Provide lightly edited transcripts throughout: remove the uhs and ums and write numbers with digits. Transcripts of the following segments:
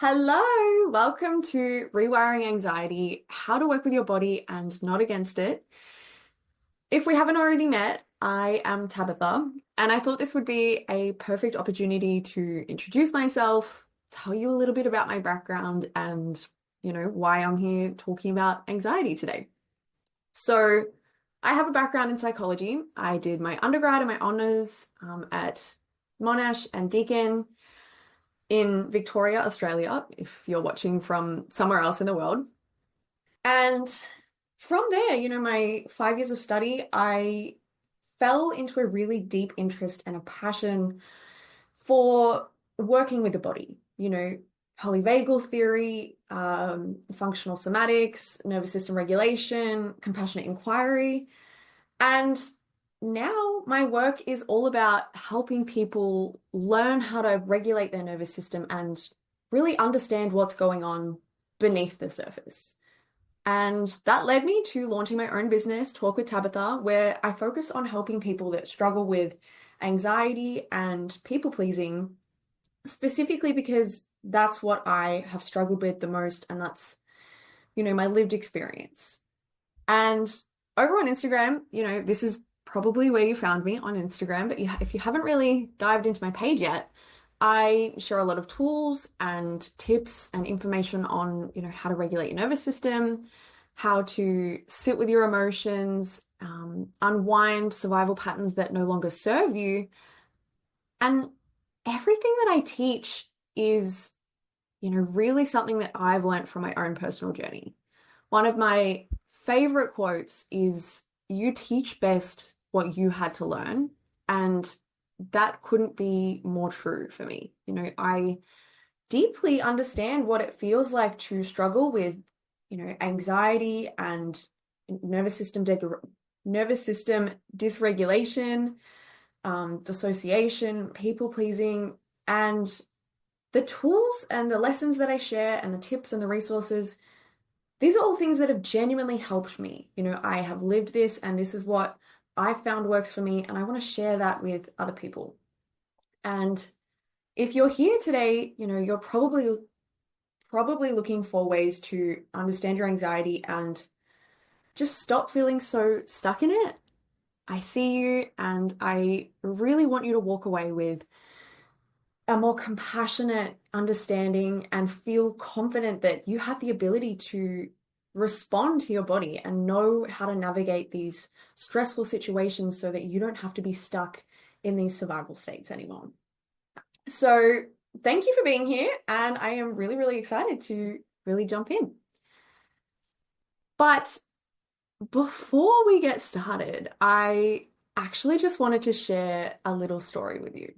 Hello, welcome to Rewiring Anxiety, how to work with your body and not against it. If we haven't already met, I am Tabitha, and I thought this would be a perfect opportunity to introduce myself, tell you a little bit about my background and, why I'm here talking about anxiety today. So, I have a background in psychology. I did my undergrad and my honors at Monash and Deakin in Victoria, Australia, if you're watching from somewhere else in the world. And from there, my 5 years of study, I fell into a really deep interest and a passion for working with the body, polyvagal theory, functional somatics, nervous system regulation, compassionate inquiry. And now my work is all about helping people learn how to regulate their nervous system and really understand what's going on beneath the surface. And that led me to launching my own business, Talk with Tabitha, where I focus on helping people that struggle with anxiety and people pleasing, specifically because that's what I have struggled with the most, and that's, my lived experience. And over on Instagram, this is probably where you found me on Instagram, but if you haven't really dived into my page yet, I share a lot of tools and tips and information on, how to regulate your nervous system, how to sit with your emotions, unwind survival patterns that no longer serve you. And everything that I teach is, really something that I've learned from my own personal journey. One of my favorite quotes is, "You teach best what you had to learn." And that couldn't be more true for me. I deeply understand what it feels like to struggle with, anxiety and nervous system dysregulation, dissociation, people pleasing, and the tools and the lessons that I share and the tips and the resources, these are all things that have genuinely helped me. I have lived this and this is what I found works for me, and I want to share that with other people. And if you're here today, you're probably looking for ways to understand your anxiety and just stop feeling so stuck in it. I see you, and I really want you to walk away with a more compassionate understanding and feel confident that you have the ability to respond to your body and know how to navigate these stressful situations so that you don't have to be stuck in these survival states anymore. So, thank you for being here, and I am really, really excited to really jump in. But before we get started, I actually just wanted to share a little story with you.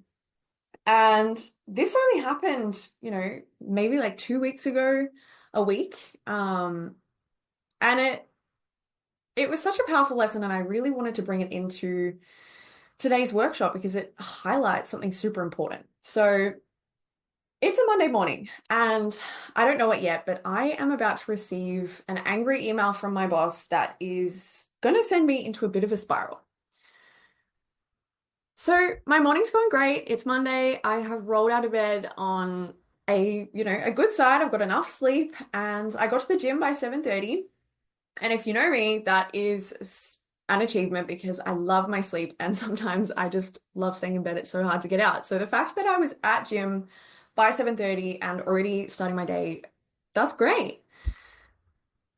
And this only happened, maybe like 2 weeks ago, a week. And it was such a powerful lesson, and I really wanted to bring it into today's workshop because it highlights something super important. So it's a Monday morning, and I don't know it yet, but I am about to receive an angry email from my boss that is going to send me into a bit of a spiral. So my morning's going great. It's Monday. I have rolled out of bed on a good side. I've got enough sleep, and I got to the gym by 7:30. And if you know me, that is an achievement because I love my sleep, and sometimes I just love staying in bed. It's so hard to get out. So the fact that I was at gym by 7:30 and already starting my day, that's great.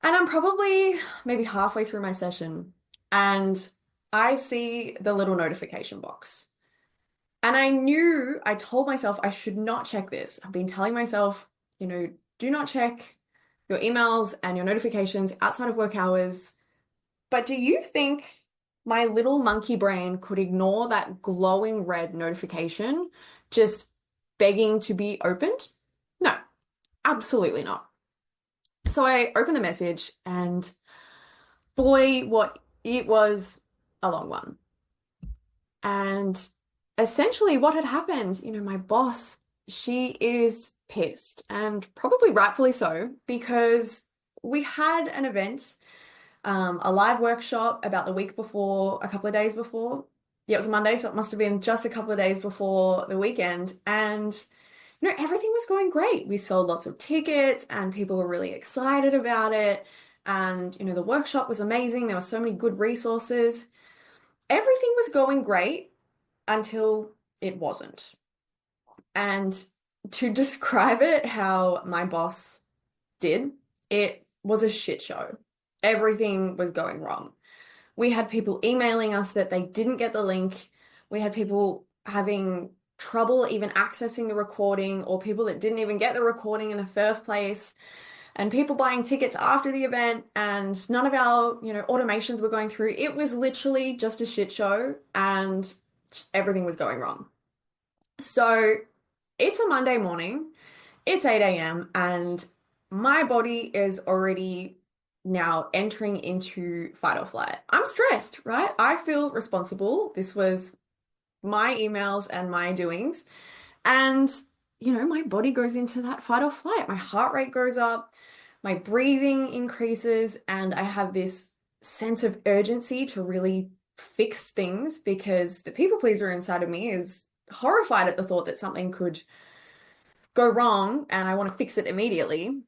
And I'm probably maybe halfway through my session, and I see the little notification box. And I told myself I should not check this. I've been telling myself, do not check your emails and your notifications outside of work hours. But do you think my little monkey brain could ignore that glowing red notification just begging to be opened? No, absolutely not. So I opened the message, and boy, what it was a long one. And essentially what had happened, my boss, she is pissed, and probably rightfully so, because we had an event, a live workshop about the week before, a couple of days before. Yeah, it was Monday, so it must have been just a couple of days before the weekend. And everything was going great. We sold lots of tickets and people were really excited about it. And, the workshop was amazing. There were so many good resources. Everything was going great until it wasn't. And to describe it how my boss did, it was a shit show. Everything was going wrong. We had people emailing us that they didn't get the link. We had people having trouble even accessing the recording, or people that didn't even get the recording in the first place, and people buying tickets after the event, and none of our, automations were going through. It was literally just a shit show and everything was going wrong. So it's a Monday morning, it's 8 a.m., and my body is already now entering into fight or flight. I'm stressed, right? I feel responsible. This was my emails and my doings. And, my body goes into that fight or flight. My heart rate goes up, my breathing increases, and I have this sense of urgency to really fix things because the people pleaser inside of me is horrified at the thought that something could go wrong and I want to fix it immediately.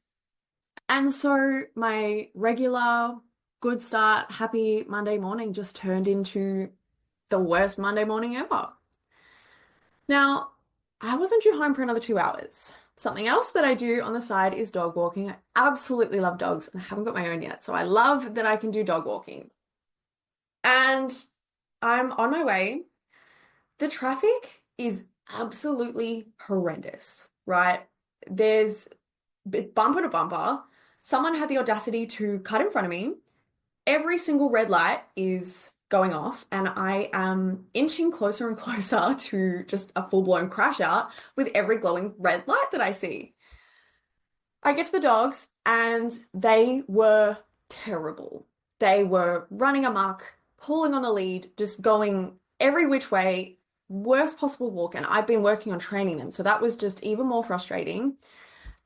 And so my regular good start, happy Monday morning just turned into the worst Monday morning ever. Now, I wasn't due home for another 2 hours. Something else that I do on the side is dog walking. I absolutely love dogs and I haven't got my own yet. So I love that I can do dog walking. And I'm on my way. The traffic is absolutely horrendous, right? There's bumper to bumper. Someone had the audacity to cut in front of me. Every single red light is going off, and I am inching closer and closer to just a full-blown crash out with every glowing red light that I see. I get to the dogs, and they were terrible. They were running amok, pulling on the lead, just going every which way, worst possible walk, and I've been working on training them, so that was just even more frustrating.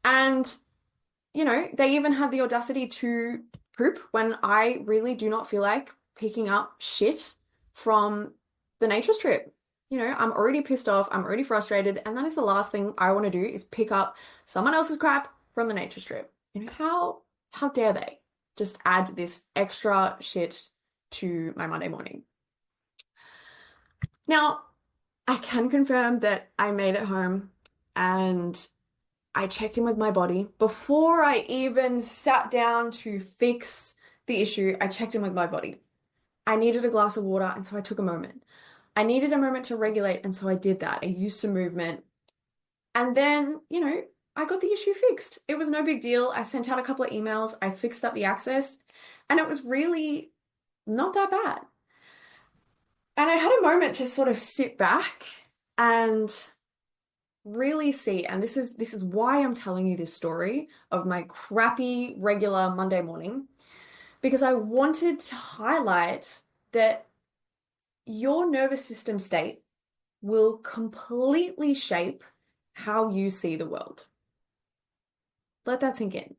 And they even have the audacity to poop when I really do not feel like picking up shit from the nature strip. I'm already pissed off, I'm already frustrated, and that is the last thing I want to do is pick up someone else's crap from the nature strip. How dare they just add this extra shit to my Monday morning? Now, I can confirm that I made it home and I checked in with my body. Before I even sat down to fix the issue, I checked in with my body. I needed a glass of water, and so I took a moment. I needed a moment to regulate, and so I did that. I used some movement. And then, I got the issue fixed. It was no big deal. I sent out a couple of emails. I fixed up the access, and it was really not that bad. And I had a moment to sort of sit back and really see, and this is why I'm telling you this story of my crappy regular Monday morning, because I wanted to highlight that your nervous system state will completely shape how you see the world. Let that sink in.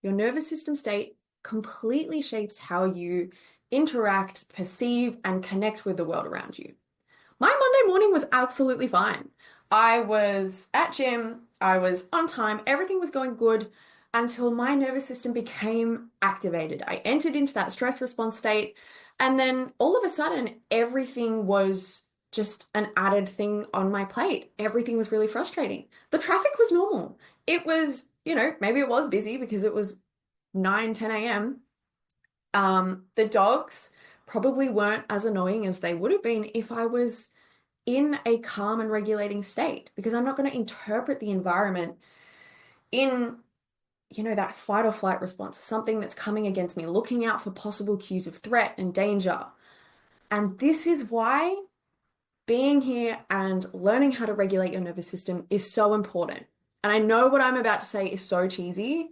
Your nervous system state completely shapes how you interact, perceive, and connect with the world around you. My Monday morning was absolutely fine. I was at gym, I was on time, everything was going good until my nervous system became activated. I entered into that stress response state, and then all of a sudden, everything was just an added thing on my plate. Everything was really frustrating. The traffic was normal. It was, maybe it was busy because it was 9, 10 a.m. The dogs probably weren't as annoying as they would have been if I was in a calm and regulating state, because I'm not going to interpret the environment in, that fight or flight response, something that's coming against me, looking out for possible cues of threat and danger. And this is why being here and learning how to regulate your nervous system is so important. And I know what I'm about to say is so cheesy,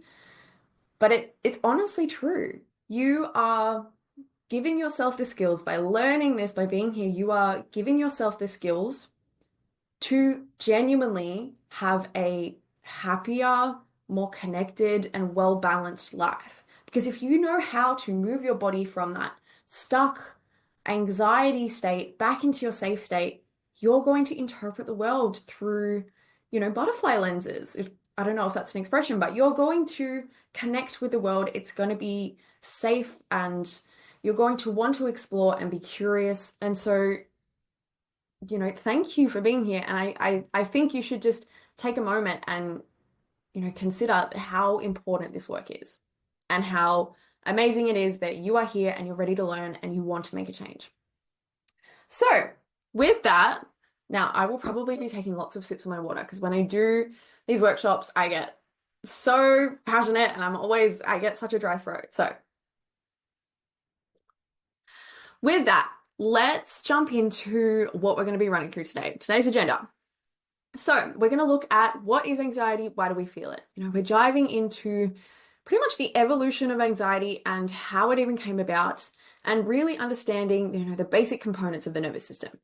but it's honestly true. You are giving yourself the skills by learning this, by being here, you are giving yourself the skills to genuinely have a happier, more connected, and well-balanced life. Because if you know how to move your body from that stuck anxiety state back into your safe state, you're going to interpret the world through, butterfly lenses. If I don't know if that's an expression, but you're going to connect with the world. It's going to be safe and you're going to want to explore and be curious. And so, thank you for being here. And I think you should just take a moment and, consider how important this work is and how amazing it is that you are here and you're ready to learn and you want to make a change. So, with that, now I will probably be taking lots of sips of my water because when I do these workshops, I get so passionate and I get such a dry throat. So, with that, let's jump into what we're going to be running through today. Today's agenda. So, we're going to look at what is anxiety, why do we feel it? We're diving into pretty much the evolution of anxiety and how it even came about, and really understanding, the basic components of the nervous system.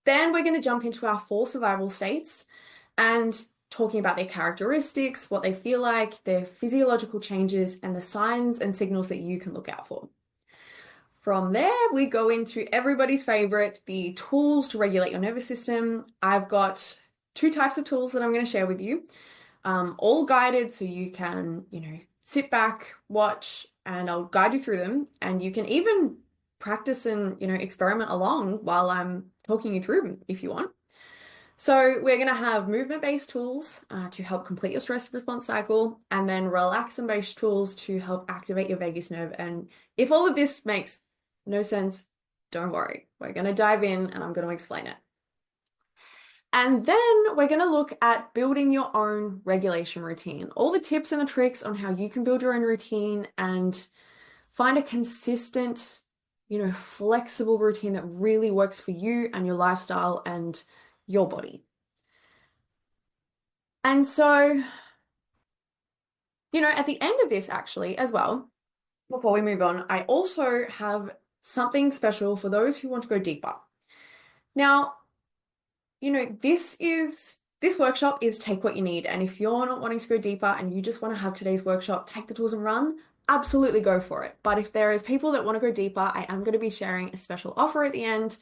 Then we're going to jump into our 4 survival states and talking about their characteristics, what they feel like, their physiological changes, and the signs and signals that you can look out for. From there, we go into everybody's favorite, the tools to regulate your nervous system. I've got 2 types of tools that I'm going to share with you, all guided so you can, sit back, watch, and I'll guide you through them. And you can even practice and, experiment along while I'm talking you through them if you want. So we're going to have movement-based tools to help complete your stress response cycle, and then relaxation-based tools to help activate your vagus nerve. And if all of this makes no sense, don't worry. We're going to dive in and I'm going to explain it. And then we're going to look at building your own regulation routine, all the tips and the tricks on how you can build your own routine and find a consistent, flexible routine that really works for you and your lifestyle and your body. And so, at the end of this, actually, as well, before we move on, I also have something special for those who want to go deeper. Now, this workshop is take what you need. And if you're not wanting to go deeper and you just want to have today's workshop, take the tools and run, absolutely go for it. But if there is people that want to go deeper, I am going to be sharing a special offer at the end.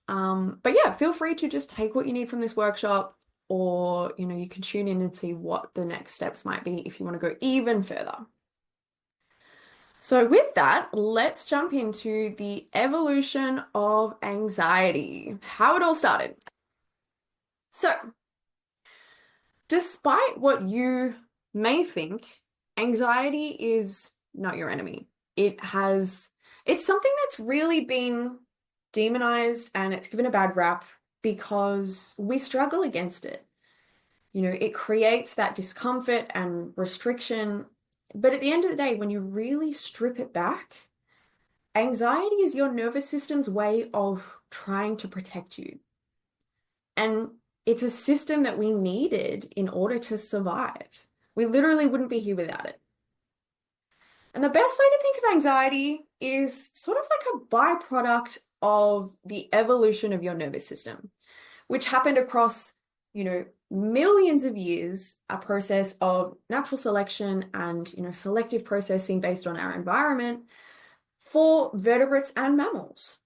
But yeah, feel free to just take what you need from this workshop, or, you can tune in and see what the next steps might be if you want to go even further. So with that, let's jump into the evolution of anxiety, how it all started. So, despite what you may think, anxiety is not your enemy. It's something that's really been demonized and it's given a bad rap because we struggle against it. It creates that discomfort and restriction. But at the end of the day, when you really strip it back, anxiety is your nervous system's way of trying to protect you. And it's a system that we needed in order to survive. We literally wouldn't be here without it. And the best way to think of anxiety is sort of like a byproduct of the evolution of your nervous system, which happened across, millions of years, a process of natural selection and, selective processing based on our environment for vertebrates and mammals.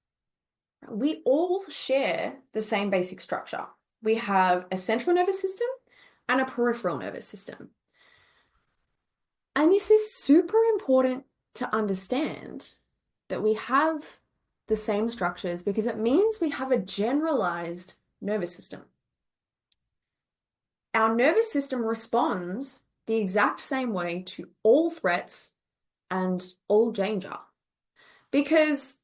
We all share the same basic structure. We have a central nervous system and a peripheral nervous system. And this is super important to understand that we have the same structures because it means we have a generalized nervous system. Our nervous system responds the exact same way to all threats and all danger. Because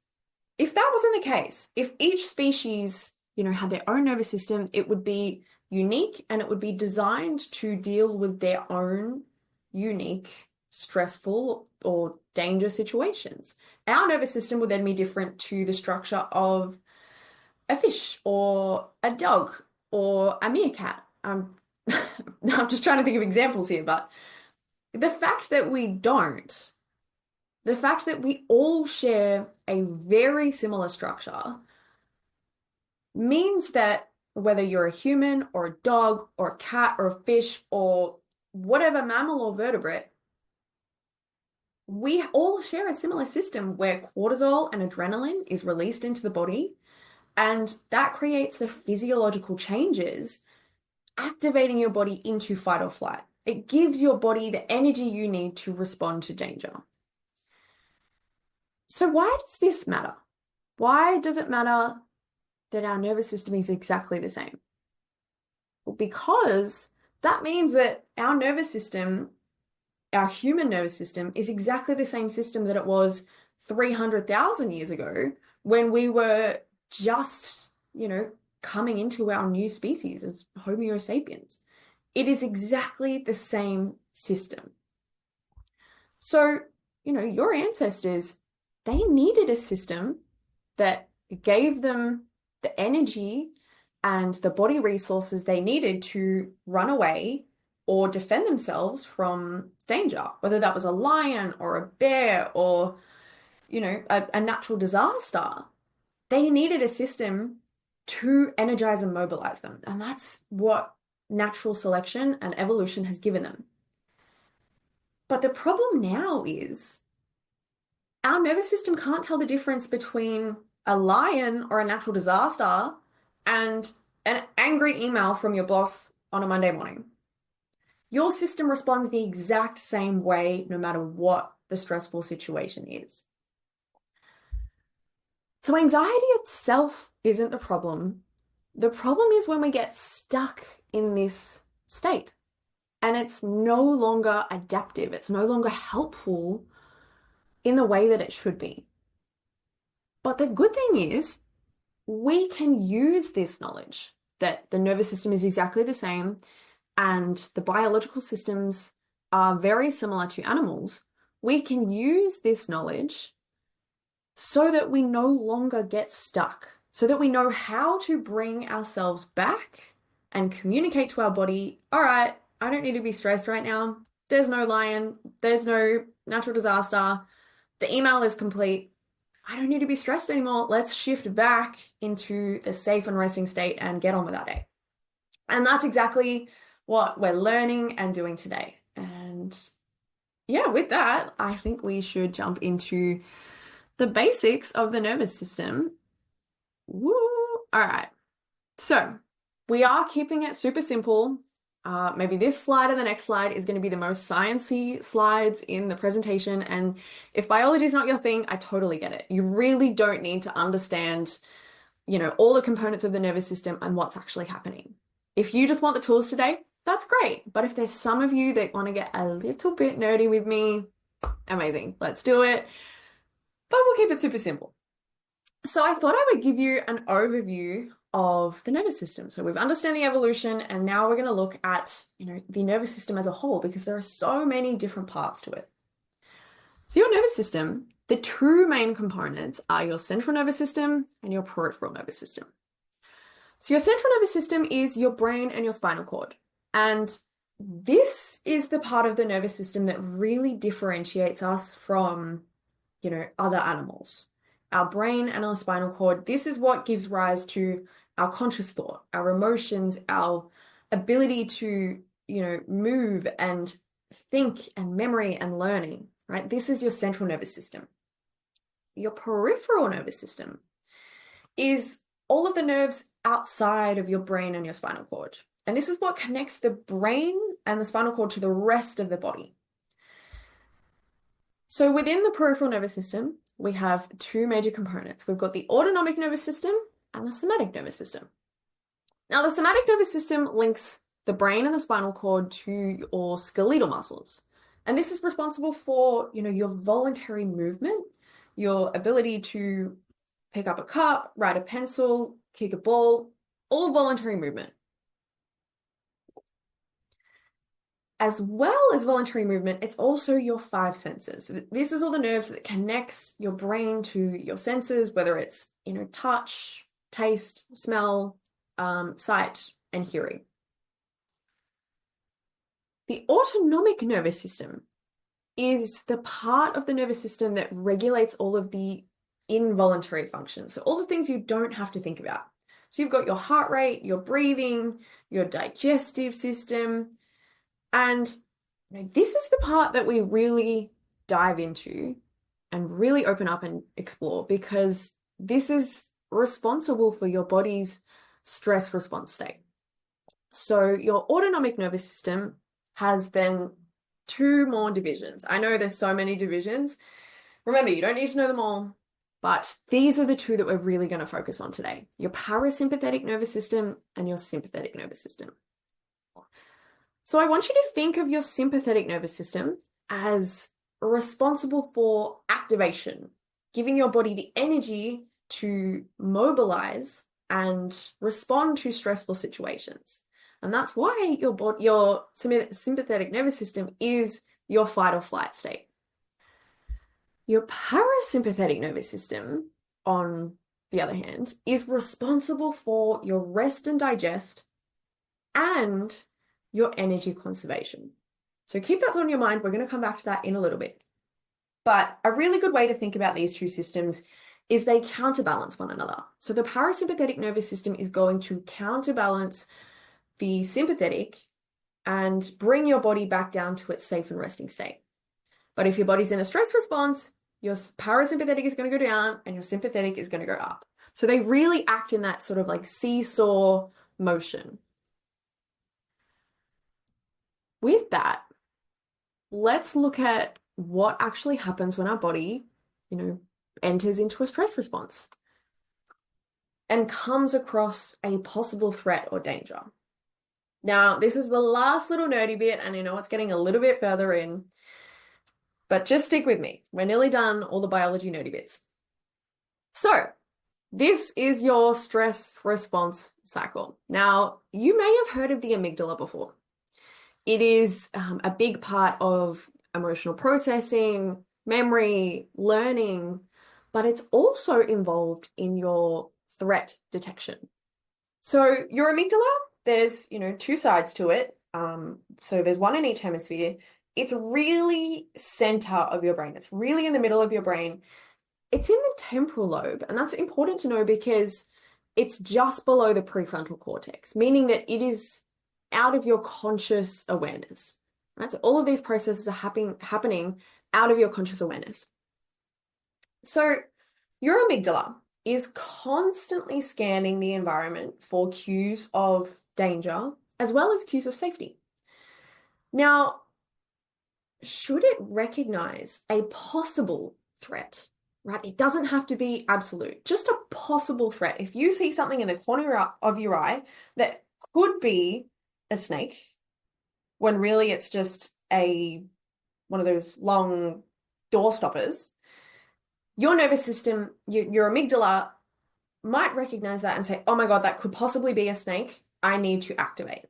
if that wasn't the case, if each species, had their own nervous system, it would be unique and it would be designed to deal with their own unique, stressful or dangerous situations. Our nervous system would then be different to the structure of a fish or a dog or a meerkat. I'm just trying to think of examples here, but the fact that we all share a very similar structure means that whether you're a human or a dog or a cat or a fish or whatever mammal or vertebrate, we all share a similar system where cortisol and adrenaline is released into the body, and that creates the physiological changes activating your body into fight or flight. It gives your body the energy you need to respond to danger. So why does this matter? Why does it matter that our nervous system is exactly the same? Well, because that means that our nervous system, our human nervous system, is exactly the same system that it was 300,000 years ago when we were just, coming into our new species as Homo sapiens. It is exactly the same system. So, your ancestors, they needed a system that gave them the energy and the body resources they needed to run away or defend themselves from danger, whether that was a lion or a bear or, a natural disaster. They needed a system to energize and mobilize them. And that's what natural selection and evolution has given them. But the problem now is our nervous system can't tell the difference between a lion or a natural disaster and an angry email from your boss on a Monday morning. Your system responds the exact same way no matter what the stressful situation is. So anxiety itself isn't the problem. The problem is when we get stuck in this state and it's no longer adaptive. It's no longer helpful in the way that it should be. But the good thing is we can use this knowledge that the nervous system is exactly the same and the biological systems are very similar to animals. We can use this knowledge so that we no longer get stuck, so that we know how to bring ourselves back and communicate to our body, all right, I don't need to be stressed right now. There's no lion, there's no natural disaster. The email is complete. I don't need to be stressed anymore. Let's shift back into the safe and resting state and get on with our day. And that's exactly what we're learning and doing today. And yeah, with that, I think we should jump into the basics of the nervous system. Woo! All right. So we are keeping it super simple. Maybe this slide and the next slide is going to be the most sciencey slides in the presentation. And if biology is not your thing, I totally get it. You really don't need to understand, all the components of the nervous system and what's actually happening. If you just want the tools today, that's great. But if there's some of you that want to get a little bit nerdy with me, amazing. Let's do it. But we'll keep it super simple. So I thought I would give you an overview of the nervous system. So we've understood the evolution, and now we're going to look at, the nervous system as a whole, because there are so many different parts to it. So your nervous system, the two main components are your central nervous system and your peripheral nervous system. So your central nervous system is your brain and your spinal cord. And this is the part of the nervous system that really differentiates us from, other animals. Our brain and our spinal cord, this is what gives rise to our conscious thought, our emotions, our ability to, move and think and memory and learning, right? This is your central nervous system. Your peripheral nervous system is all of the nerves outside of your brain and your spinal cord. And this is what connects the brain and the spinal cord to the rest of the body. So within the peripheral nervous system, we have two major components. We've got the autonomic nervous system and the somatic nervous system. Now, the somatic nervous system links the brain and the spinal cord to your skeletal muscles. And this is responsible for, your voluntary movement, your ability to pick up a cup, write a pencil, kick a ball, all voluntary movement. As well as voluntary movement, it's also your five senses. So this is all the nerves that connects your brain to your senses, whether it's, touch, taste, smell, sight, and hearing. The autonomic nervous system is the part of the nervous system that regulates all of the involuntary functions. So all the things you don't have to think about. So you've got your heart rate, your breathing, your digestive system. And this is the part that we really dive into and really open up and explore, because this is responsible for your body's stress response state. So your autonomic nervous system has then two more divisions. I know there's so many divisions. Remember, you don't need to know them all, but these are the two that we're really going to focus on today. Your parasympathetic nervous system and your sympathetic nervous system. So I want you to think of your sympathetic nervous system as responsible for activation, giving your body the energy to mobilize and respond to stressful situations. And that's why your sympathetic nervous system is your fight or flight state. Your parasympathetic nervous system, on the other hand, is responsible for your rest and digest and your energy conservation. So keep that thought in your mind. We're going to come back to that in a little bit. But a really good way to think about these two systems is they counterbalance one another. So the parasympathetic nervous system is going to counterbalance the sympathetic and bring your body back down to its safe and resting state. But if your body's in a stress response, your parasympathetic is going to go down and your sympathetic is going to go up. So they really act in that sort of like seesaw motion. With that, let's look at what actually happens when our body, enters into a stress response and comes across a possible threat or danger. Now, this is the last little nerdy bit, and I know it's getting a little bit further in, but just stick with me. We're nearly done all the biology nerdy bits. So, this is your stress response cycle. Now, you may have heard of the amygdala before. It is a big part of emotional processing, memory, learning, but it's also involved in your threat detection. So your amygdala, there's, two sides to it. So there's one in each hemisphere. It's really center of your brain. It's really in the middle of your brain. It's in the temporal lobe, and that's important to know because it's just below the prefrontal cortex, meaning that it is out of your conscious awareness, right? So all of these processes are happening out of your conscious awareness. So your amygdala is constantly scanning the environment for cues of danger as well as cues of safety. Now, should it recognize a possible threat, right? It doesn't have to be absolute, just a possible threat. If you see something in the corner of your eye that could be a snake, when really it's just one of those long door stoppers, your nervous system, your amygdala might recognize that and say, oh my God, that could possibly be a snake. I need to activate.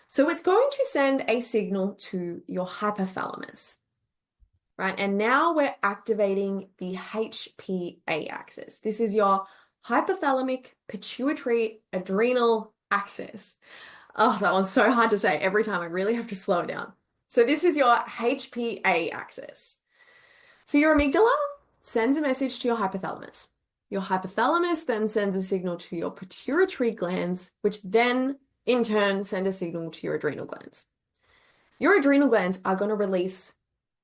So it's going to send a signal to your hypothalamus, right? And now we're activating the HPA axis. This is your hypothalamic pituitary adrenal axis. Oh, that one's so hard to say every time. I really have to slow it down. So this is your HPA axis. So your amygdala sends a message to your hypothalamus. Your hypothalamus then sends a signal to your pituitary glands, which then in turn send a signal to your adrenal glands. Your adrenal glands are going to release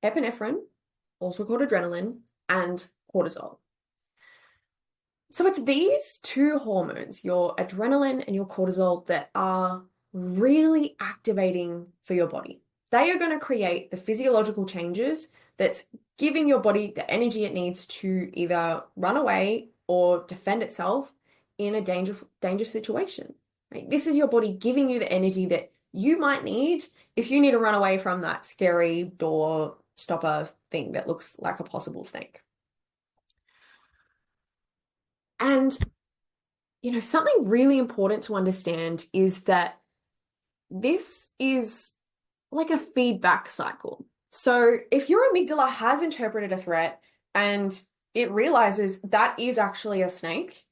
epinephrine, also called adrenaline, and cortisol. So it's these two hormones, your adrenaline and your cortisol, that are really activating for your body. They are going to create the physiological changes that's giving your body the energy it needs to either run away or defend itself in a dangerous situation. Right? This is your body giving you the energy that you might need if you need to run away from that scary door stopper thing that looks like a possible snake. And, something really important to understand is that this is like a feedback cycle. So if your amygdala has interpreted a threat and it realizes that is actually a snake,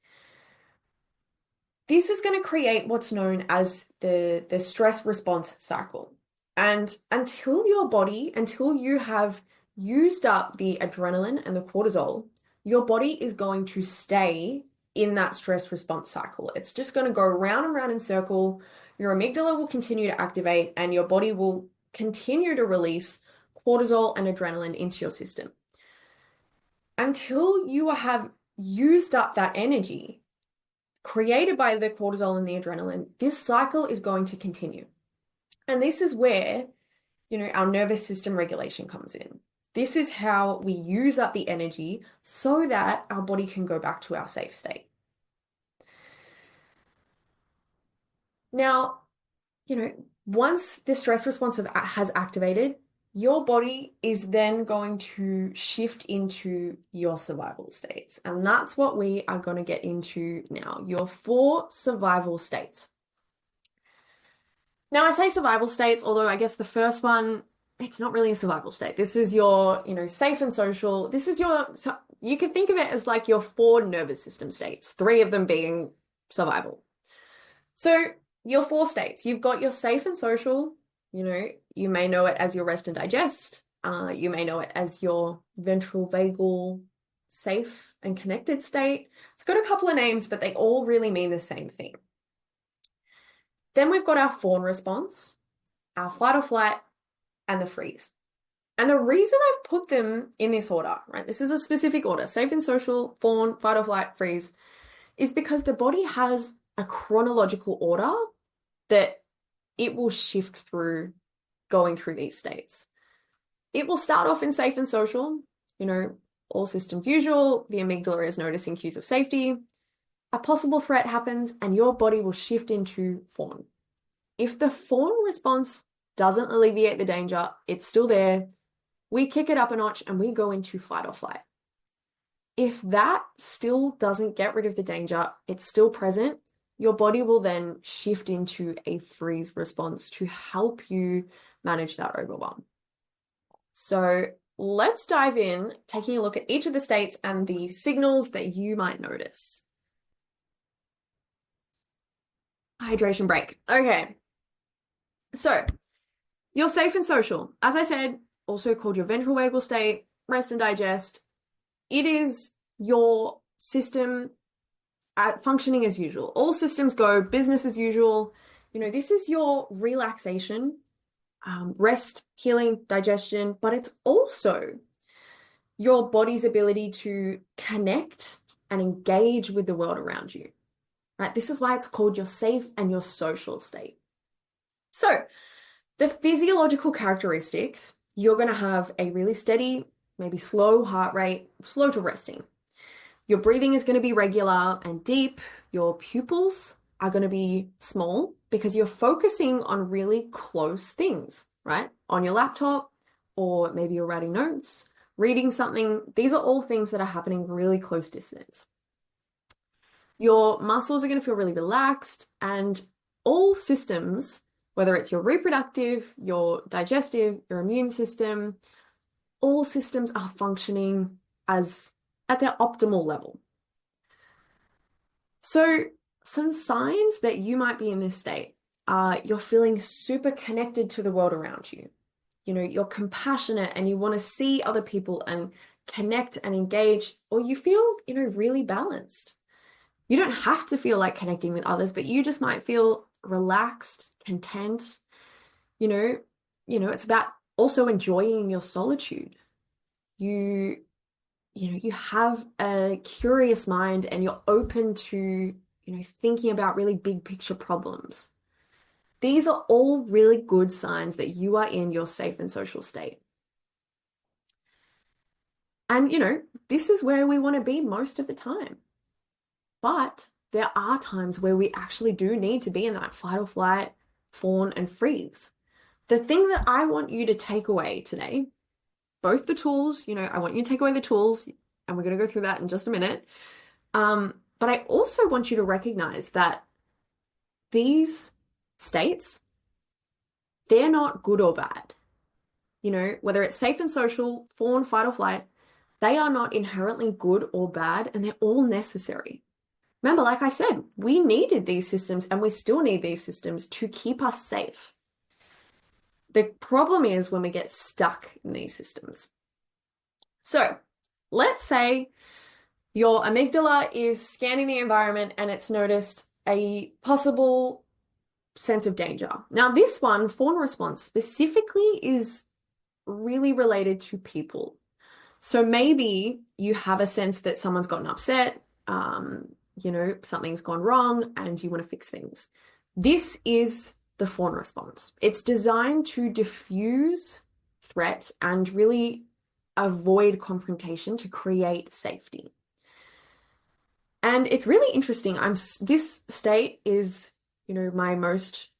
this is going to create what's known as the stress response cycle. And until you have used up the adrenaline and the cortisol, your body is going to stay in that stress response cycle. It's just going to go round and round in circle. Your amygdala will continue to activate and your body will continue to release cortisol and adrenaline into your system. Until you have used up that energy, created by the cortisol and the adrenaline, this cycle is going to continue. And this is where, our nervous system regulation comes in. This is how we use up the energy so that our body can go back to our safe state. Now, once the stress response has activated, your body is then going to shift into your survival states. And that's what we are going to get into now, your 4 survival states. Now, I say survival states, although I guess the first one, it's not really a survival state. This is your, safe and social. This is so you can think of it as like your 4 nervous system states, 3 of them being survival. So your 4 states, you've got your safe and social, you may know it as your rest and digest. You may know it as your ventral vagal safe and connected state. It's got a couple of names, but they all really mean the same thing. Then we've got our fawn response, our fight or flight, and the freeze. And the reason I've put them in this order, right? This is a specific order, safe and social, fawn, fight or flight, freeze, is because the body has a chronological order that it will shift through going through these states. It will start off in safe and social, all systems usual. The amygdala is noticing cues of safety. A possible threat happens and your body will shift into fawn. If the fawn response doesn't alleviate the danger, it's still there. We kick it up a notch and we go into fight or flight. If that still doesn't get rid of the danger, it's still present, your body will then shift into a freeze response to help you manage that overwhelm. So let's dive in, taking a look at each of the states and the signals that you might notice. Hydration break. Okay. So you're safe and social. As I said, also called your ventral vagal state, rest and digest. It is your system functioning as usual. All systems go, business as usual. This is your relaxation, rest, healing, digestion, but it's also your body's ability to connect and engage with the world around you, right? This is why it's called your safe and your social state. So the physiological characteristics, you're going to have a really steady, maybe slow heart rate, slow to resting. Your breathing is going to be regular and deep. Your pupils are going to be small because you're focusing on really close things, right? On your laptop, or maybe you're writing notes, reading something. These are all things that are happening really close distance. Your muscles are going to feel really relaxed, and all systems, whether it's your reproductive, your digestive, your immune system, all systems are functioning at their optimal level. So some signs that you might be in this state are you're feeling super connected to the world around you. You're compassionate and you want to see other people and connect and engage, or you feel, really balanced. You don't have to feel like connecting with others, but you just might feel relaxed, content. It's about also enjoying your solitude. You have a curious mind and you're open to, thinking about really big picture problems. These are all really good signs that you are in your safe and social state. And, this is where we want to be most of the time. But there are times where we actually do need to be in that fight or flight, fawn, and freeze. The thing that I want you to take away today, both the tools, I want you to take away the tools, and we're going to go through that in just a minute. But I also want you to recognize that these states, they're not good or bad. Whether it's safe and social, fawn, fight or flight, they are not inherently good or bad, and they're all necessary. Remember, like I said, we needed these systems and we still need these systems to keep us safe. The problem is when we get stuck in these systems. So let's say your amygdala is scanning the environment and it's noticed a possible sense of danger. Now, this one, fawn response, specifically is really related to people. So maybe you have a sense that someone's gotten upset, something's gone wrong and you want to fix things. This is the fawn response. It's designed to diffuse threat and really avoid confrontation to create safety. And it's really interesting. This state is, my most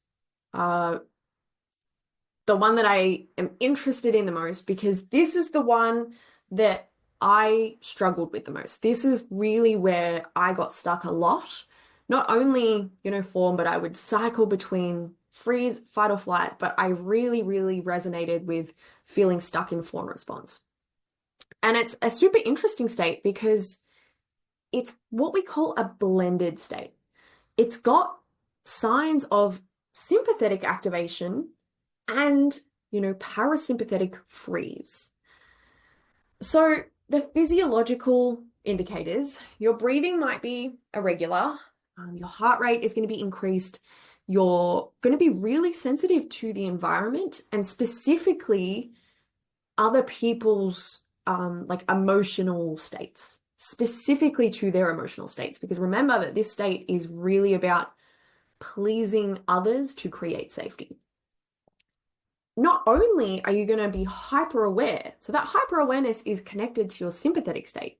the one that I am interested in the most, because this is the one that I struggled with the most. This is really where I got stuck a lot. Not only, form, but I would cycle between freeze, fight or flight, but I really, really resonated with feeling stuck in fawn response. And it's a super interesting state because it's what we call a blended state. It's got signs of sympathetic activation and, parasympathetic freeze. So the physiological indicators, your breathing might be irregular, your heart rate is going to be increased, you're going to be really sensitive to the environment and specifically other people's emotional states, specifically to their emotional states. Because remember that this state is really about pleasing others to create safety. Not only are you going to be hyper aware, so that hyper awareness is connected to your sympathetic state,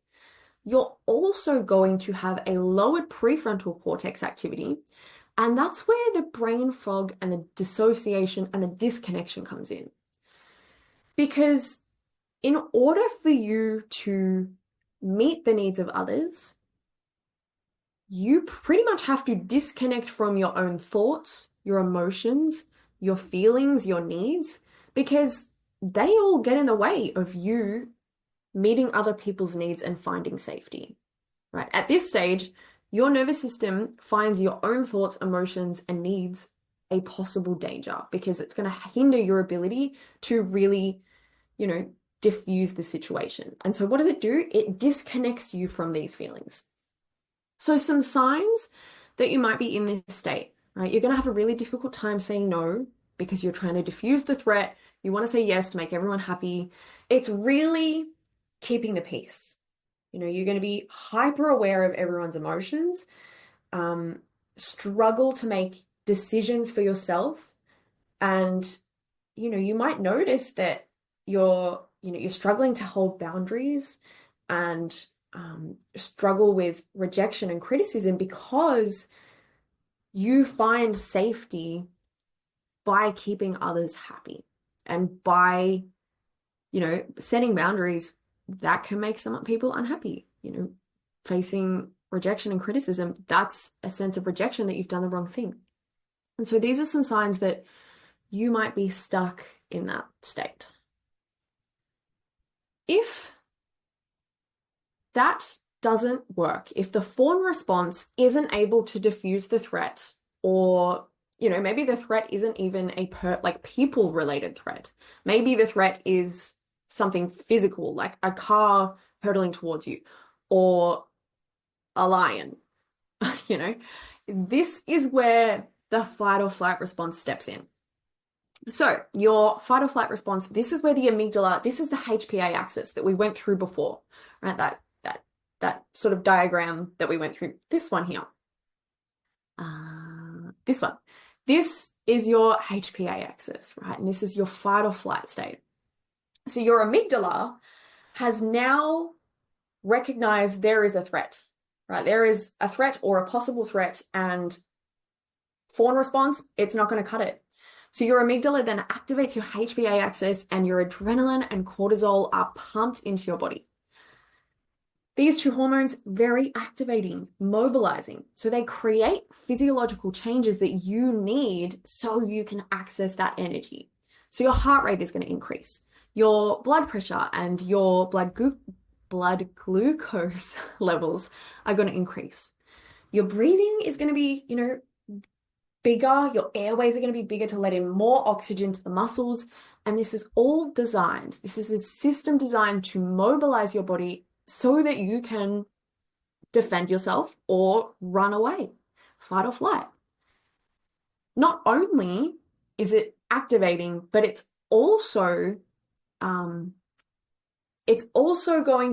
you're also going to have a lowered prefrontal cortex activity. And that's where the brain fog and the dissociation and the disconnection comes in. Because in order for you to meet the needs of others, you pretty much have to disconnect from your own thoughts, your emotions, your feelings, your needs, because they all get in the way of you meeting other people's needs and finding safety, right? At this stage, your nervous system finds your own thoughts, emotions, and needs a possible danger because it's going to hinder your ability to really, diffuse the situation. And so what does it do? It disconnects you from these feelings. So some signs that you might be in this state, right? You're going to have a really difficult time saying no because you're trying to diffuse the threat. You want to say yes to make everyone happy. It's really keeping the peace. You're going to be hyper aware of everyone's emotions, struggle to make decisions for yourself. And, you might notice that you're struggling to hold boundaries and struggle with rejection and criticism because you find safety by keeping others happy and by, setting boundaries that can make some people unhappy. Facing rejection and criticism, that's a sense of rejection that you've done the wrong thing. And so these are some signs that you might be stuck in that state. If that doesn't work, if the fawn response isn't able to diffuse the threat, or maybe the threat isn't even a people related threat, maybe the threat is something physical like a car hurtling towards you or a lion, this is where the fight or flight response steps in. So your fight or flight response, this is where the amygdala, this is the HPA axis that we went through before, right? That sort of diagram that we went through, this one here. This one. This is your HPA axis, right? And this is your fight or flight state. So your amygdala has now recognized there is a threat, right? There is a threat or a possible threat, and fawn response, it's not going to cut it. So your amygdala then activates your HPA axis and your adrenaline and cortisol are pumped into your body. These two hormones, very activating, mobilizing. So they create physiological changes that you need so you can access that energy. So your heart rate is going to increase. Your blood pressure and your blood glucose levels are going to increase. Your breathing is going to be, bigger. Your airways are going to be bigger to let in more oxygen to the muscles. And this is all designed. This is a system designed to mobilize your body so that you can defend yourself or run away, fight or flight. Not only is it activating, but it's also going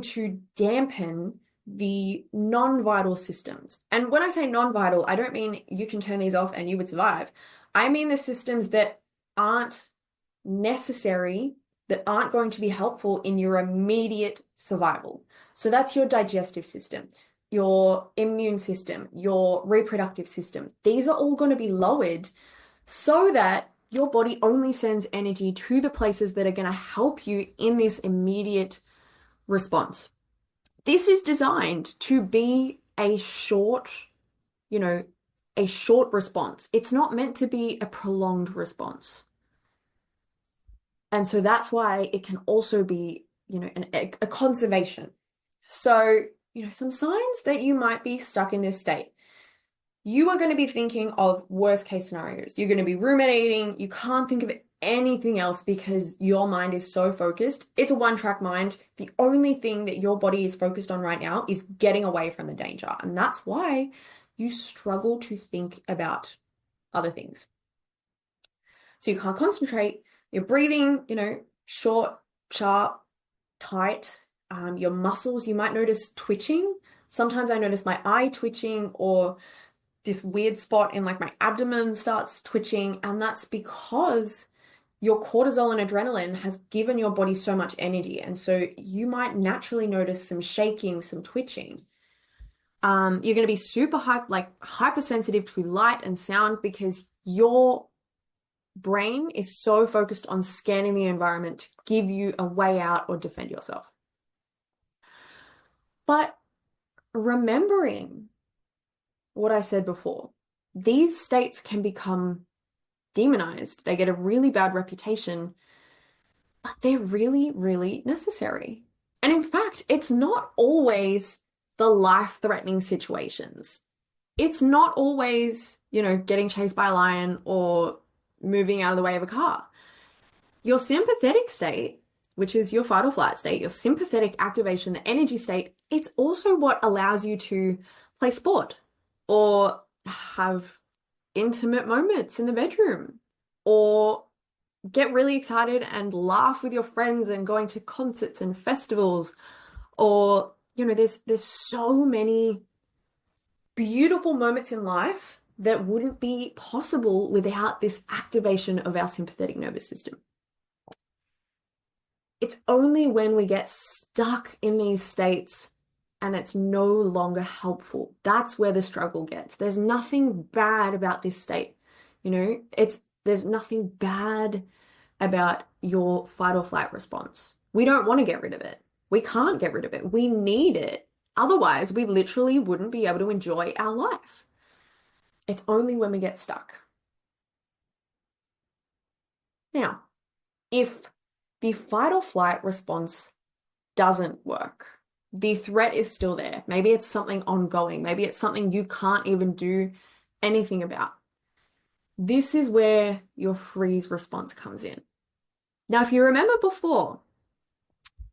to dampen the non-vital systems. And when I say non-vital, I don't mean you can turn these off and you would survive. I mean the systems that aren't necessary, that aren't going to be helpful in your immediate survival. So that's your digestive system, your immune system, your reproductive system. These are all going to be lowered so that your body only sends energy to the places that are going to help you in this immediate response. This is designed to be a short, you know, a short response. It's not meant to be a prolonged response. And so that's why it can also be, a conservation. So, some signs that you might be stuck in this state. You are going to be thinking of worst case scenarios. You're going to be ruminating. You can't think of anything else because your mind is so focused. It's a one-track mind. The only thing that your body is focused on right now is getting away from the danger. And that's why you struggle to think about other things. So you can't concentrate. You're breathing, short, sharp, tight. Your muscles, you might notice twitching. Sometimes I notice my eye twitching, or this weird spot in like my abdomen starts twitching, and that's because your cortisol and adrenaline has given your body so much energy. And so you might naturally notice some shaking, some twitching. You're going to be super hypersensitive to light and sound because your brain is so focused on scanning the environment to give you a way out or defend yourself. But remembering what I said before, these states can become demonized. They get a really bad reputation, but they're really, really necessary. And in fact, it's not always the life-threatening situations. It's not always, getting chased by a lion or moving out of the way of a car. Your sympathetic state, which is your fight or flight state, your sympathetic activation, the energy state, it's also what allows you to play sport or have intimate moments in the bedroom or get really excited and laugh with your friends and going to concerts and festivals. Or, there's so many beautiful moments in life that wouldn't be possible without this activation of our sympathetic nervous system. It's only when we get stuck in these states and it's no longer helpful. That's where the struggle gets. There's nothing bad about this state. There's nothing bad about your fight or flight response. We don't want to get rid of it. We can't get rid of it. We need it. Otherwise, we literally wouldn't be able to enjoy our life. It's only when we get stuck. Now, if the fight or flight response doesn't work, the threat is still there. Maybe it's something ongoing. Maybe it's something you can't even do anything about. This is where your freeze response comes in. Now, if you remember before,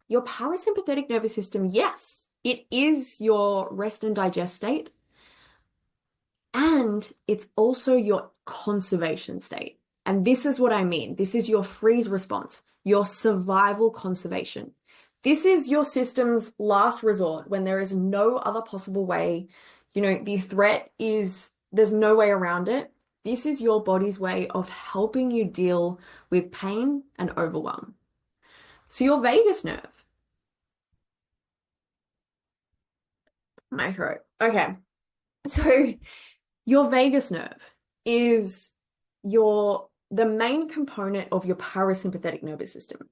your parasympathetic nervous system, yes, it is your rest and digest state, and it's also your conservation state. And this is what I mean. This is your freeze response, your survival conservation. This is your system's last resort when there is no other possible way. The threat is, there's no way around it. This is your body's way of helping you deal with pain and overwhelm. So your vagus nerve. My throat. Okay. So your vagus nerve is the main component of your parasympathetic nervous system.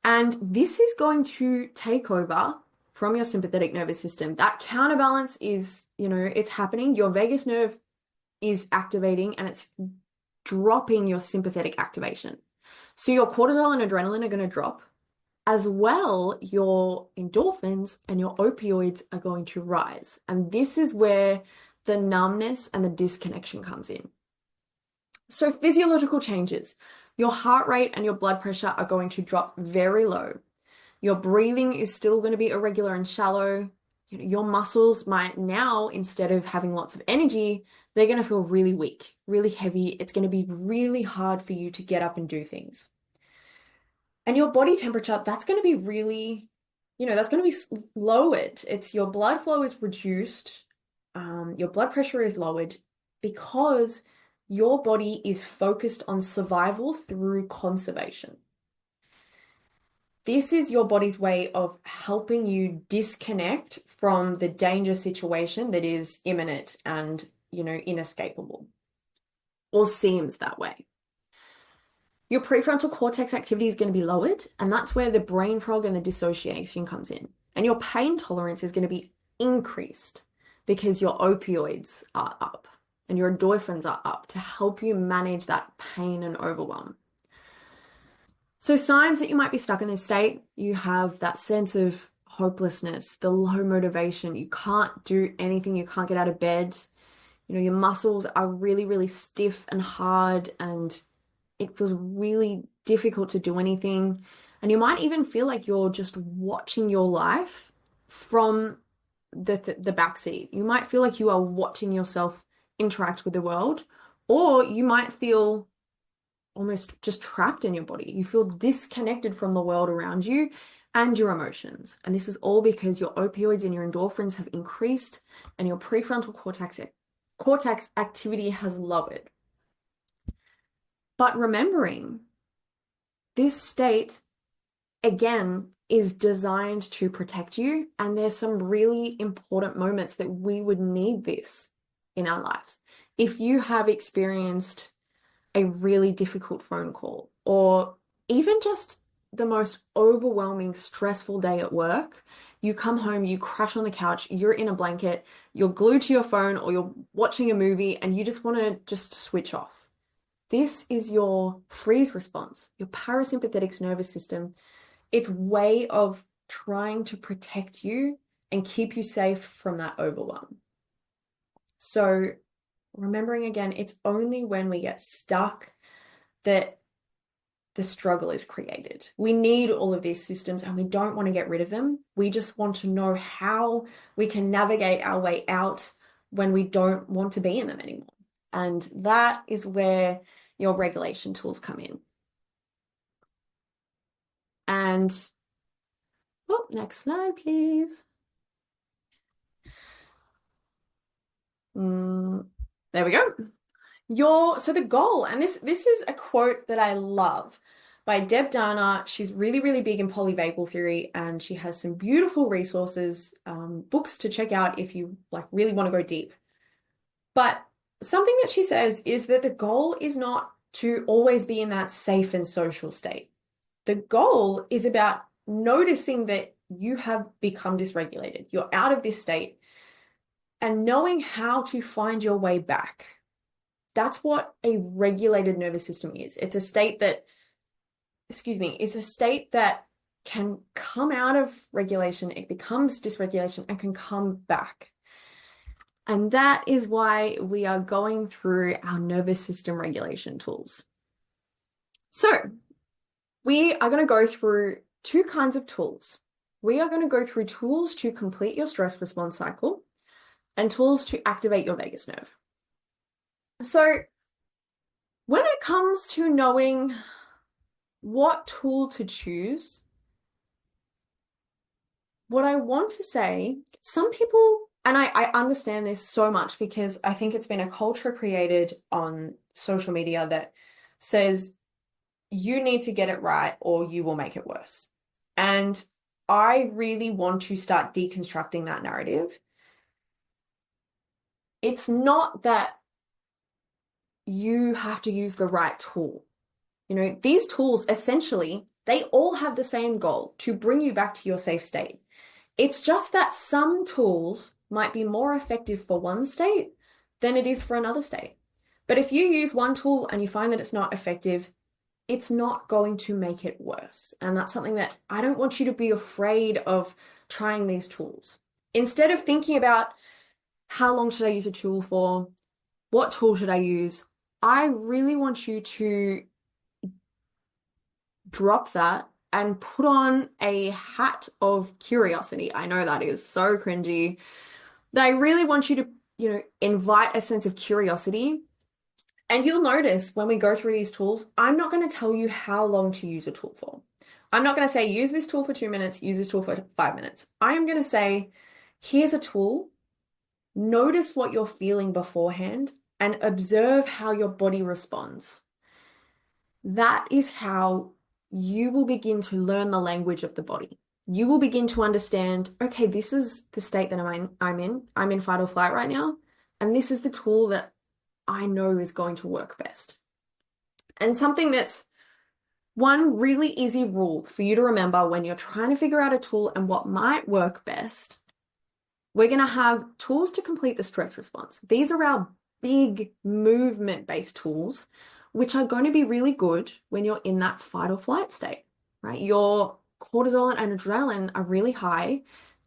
And this is going to take over from your sympathetic nervous system. That counterbalance is, it's happening. Your vagus nerve is activating and it's dropping your sympathetic activation. So your cortisol and adrenaline are going to drop. As well, your endorphins and your opioids are going to rise. And this is where the numbness and the disconnection comes in. So physiological changes. Your heart rate and your blood pressure are going to drop very low. Your breathing is still going to be irregular and shallow. Your muscles might now, instead of having lots of energy, they're going to feel really weak, really heavy. It's going to be really hard for you to get up and do things. And your body temperature, that's going to be really, that's going to be lowered. It's your blood flow is reduced, your blood pressure is lowered because your body is focused on survival through conservation. This is your body's way of helping you disconnect from the danger situation that is imminent and, inescapable, or seems that way. Your prefrontal cortex activity is going to be lowered, and that's where the brain fog and the dissociation comes in. And your pain tolerance is going to be increased because your opioids are up and your endorphins are up to help you manage that pain and overwhelm. So signs that you might be stuck in this state, you have that sense of hopelessness, the low motivation, you can't do anything, you can't get out of bed, your muscles are really, really stiff and hard, and it feels really difficult to do anything. And you might even feel like you're just watching your life from the back seat. You might feel like you are watching yourself interact with the world, or you might feel almost just trapped in your body. You feel disconnected from the world around you and your emotions. And this is all because your opioids and your endorphins have increased and your prefrontal cortex activity has lowered. But remembering this state, again, is designed to protect you. And there's some really important moments that we would need this in our lives. If you have experienced a really difficult phone call, or even just the most overwhelming, stressful day at work, you come home, you crash on the couch, you're in a blanket, you're glued to your phone, or you're watching a movie, and you just want to just switch off. This is your freeze response, your parasympathetic nervous system. Its way of trying to protect you and keep you safe from that overwhelm. So remembering again, it's only when we get stuck that the struggle is created. We need all of these systems and we don't want to get rid of them. We just want to know how we can navigate our way out when we don't want to be in them anymore. And that is where your regulation tools come in. And, next slide, please. There we go. So the goal, and this is a quote that I love by Deb Dana. She's really, really big in polyvagal theory, and she has some beautiful resources, books to check out if you really want to go deep. But something that she says is that the goal is not to always be in that safe and social state. The goal is about noticing that you have become dysregulated. You're out of this state and knowing how to find your way back. That's what a regulated nervous system is. It's a state that, it's a state that can come out of regulation, it becomes dysregulation and can come back. And that is why we are going through our nervous system regulation tools. So we are going to go through two kinds of tools. We are going to go through tools to complete your stress response cycle and tools to activate your vagus nerve. So when it comes to knowing what tool to choose, what I want to say, some people, and I understand this so much because I think it's been a culture created on social media that says you need to get it right or you will make it worse. And I really want to start deconstructing that narrative. It's not that you have to use the right tool. These tools, essentially, they all have the same goal, to bring you back to your safe state. It's just that some tools might be more effective for one state than it is for another state. But if you use one tool and you find that it's not effective, it's not going to make it worse. And that's something that I don't want you to be afraid of trying these tools. Instead of thinking about how long should I use a tool for, what tool should I use, I really want you to drop that and put on a hat of curiosity. I know that is so cringy. That I really want you to, invite a sense of curiosity. And you'll notice when we go through these tools, I'm not going to tell you how long to use a tool for. I'm not going to say use this tool for 2 minutes, use this tool for 5 minutes. I am going to say, here's a tool. Notice what you're feeling beforehand and observe how your body responds. That is how you will begin to learn the language of the body. You will begin to understand, okay, this is the state that I'm in. I'm in fight or flight right now. And this is the tool that I know is going to work best. And something that's one really easy rule for you to remember when you're trying to figure out a tool and what might work best, we're going to have tools to complete the stress response. These are our big movement-based tools, which are going to be really good when you're in that fight or flight state, right? Your cortisol and adrenaline are really high.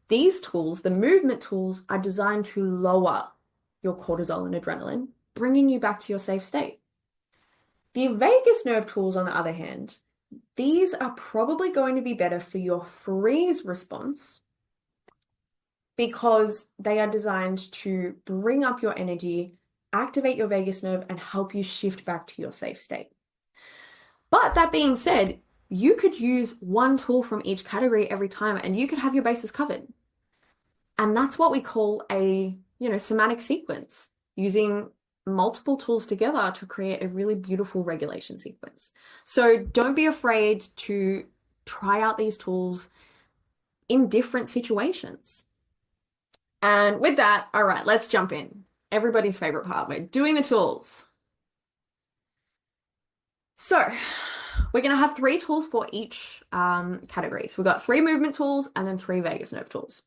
These tools, the movement tools, are designed to lower your cortisol and adrenaline, bringing you back to your safe state. The vagus nerve tools, on the other hand, these are probably going to be better for your freeze response because they are designed to bring up your energy, activate your vagus nerve, and help you shift back to your safe state. But that being said, you could use one tool from each category every time and you could have your bases covered. And that's what we call a, somatic sequence, using multiple tools together to create a really beautiful regulation sequence. So don't be afraid to try out these tools in different situations. And with that, all right, let's jump in. Everybody's favorite part, we're doing the tools. So we're going to have 3 tools for each category. So we've got 3 movement tools and then 3 vagus nerve tools.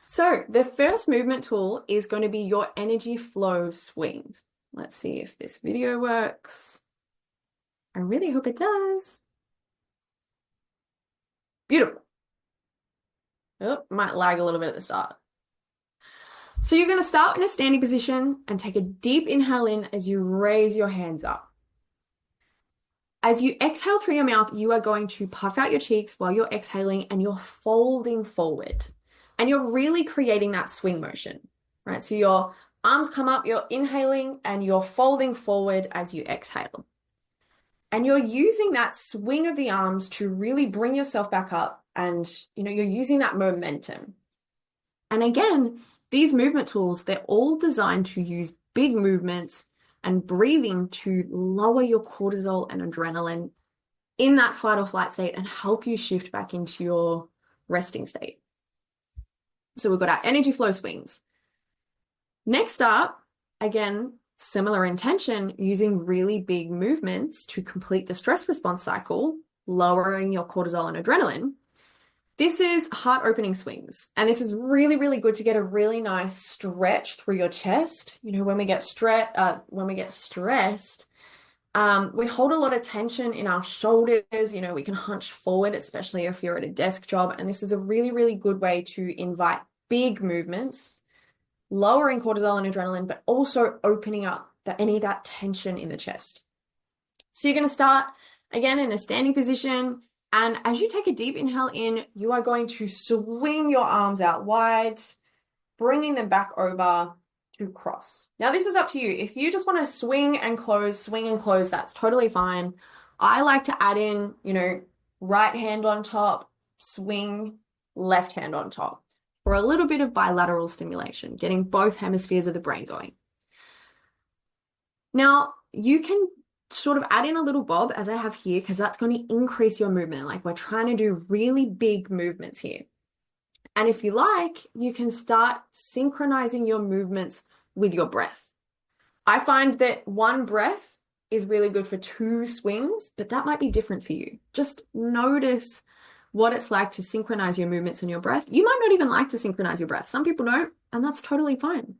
So the first movement tool is going to be your energy flow swings. Let's see if this video works. I really hope it does. Beautiful. Oh, might lag a little bit at the start. So you're going to start in a standing position and take a deep inhale in as you raise your hands up. As you exhale through your mouth, you are going to puff out your cheeks while you're exhaling and you're folding forward. And you're really creating that swing motion, right? So your arms come up, you're inhaling, and you're folding forward as you exhale. And you're using that swing of the arms to really bring yourself back up and, you're using that momentum. And again, these movement tools, they're all designed to use big movements and breathing to lower your cortisol and adrenaline in that fight or flight state and help you shift back into your resting state. So we've got our energy flow swings. Next up, again, similar intention, using really big movements to complete the stress response cycle, lowering your cortisol and adrenaline. This is heart opening swings. And this is really, really good to get a really nice stretch through your chest. When we get stressed, we hold a lot of tension in our shoulders. We can hunch forward, especially if you're at a desk job. And this is a really, really good way to invite big movements, lowering cortisol and adrenaline, but also opening up any of that tension in the chest. So you're going to start again in a standing position. And as you take a deep inhale in, you are going to swing your arms out wide, bringing them back over to cross. Now, this is up to you. If you just want to swing and close, that's totally fine. I like to add in, right hand on top, swing, left hand on top for a little bit of bilateral stimulation, getting both hemispheres of the brain going. Now, you can sort of add in a little bob as I have here, because that's going to increase your movement. Like, we're trying to do really big movements here. And if you like, you can start synchronizing your movements with your breath. I find that one breath is really good for 2 swings, but that might be different for you. Just notice what it's like to synchronize your movements and your breath. You might not even like to synchronize your breath. Some people don't, and that's totally fine.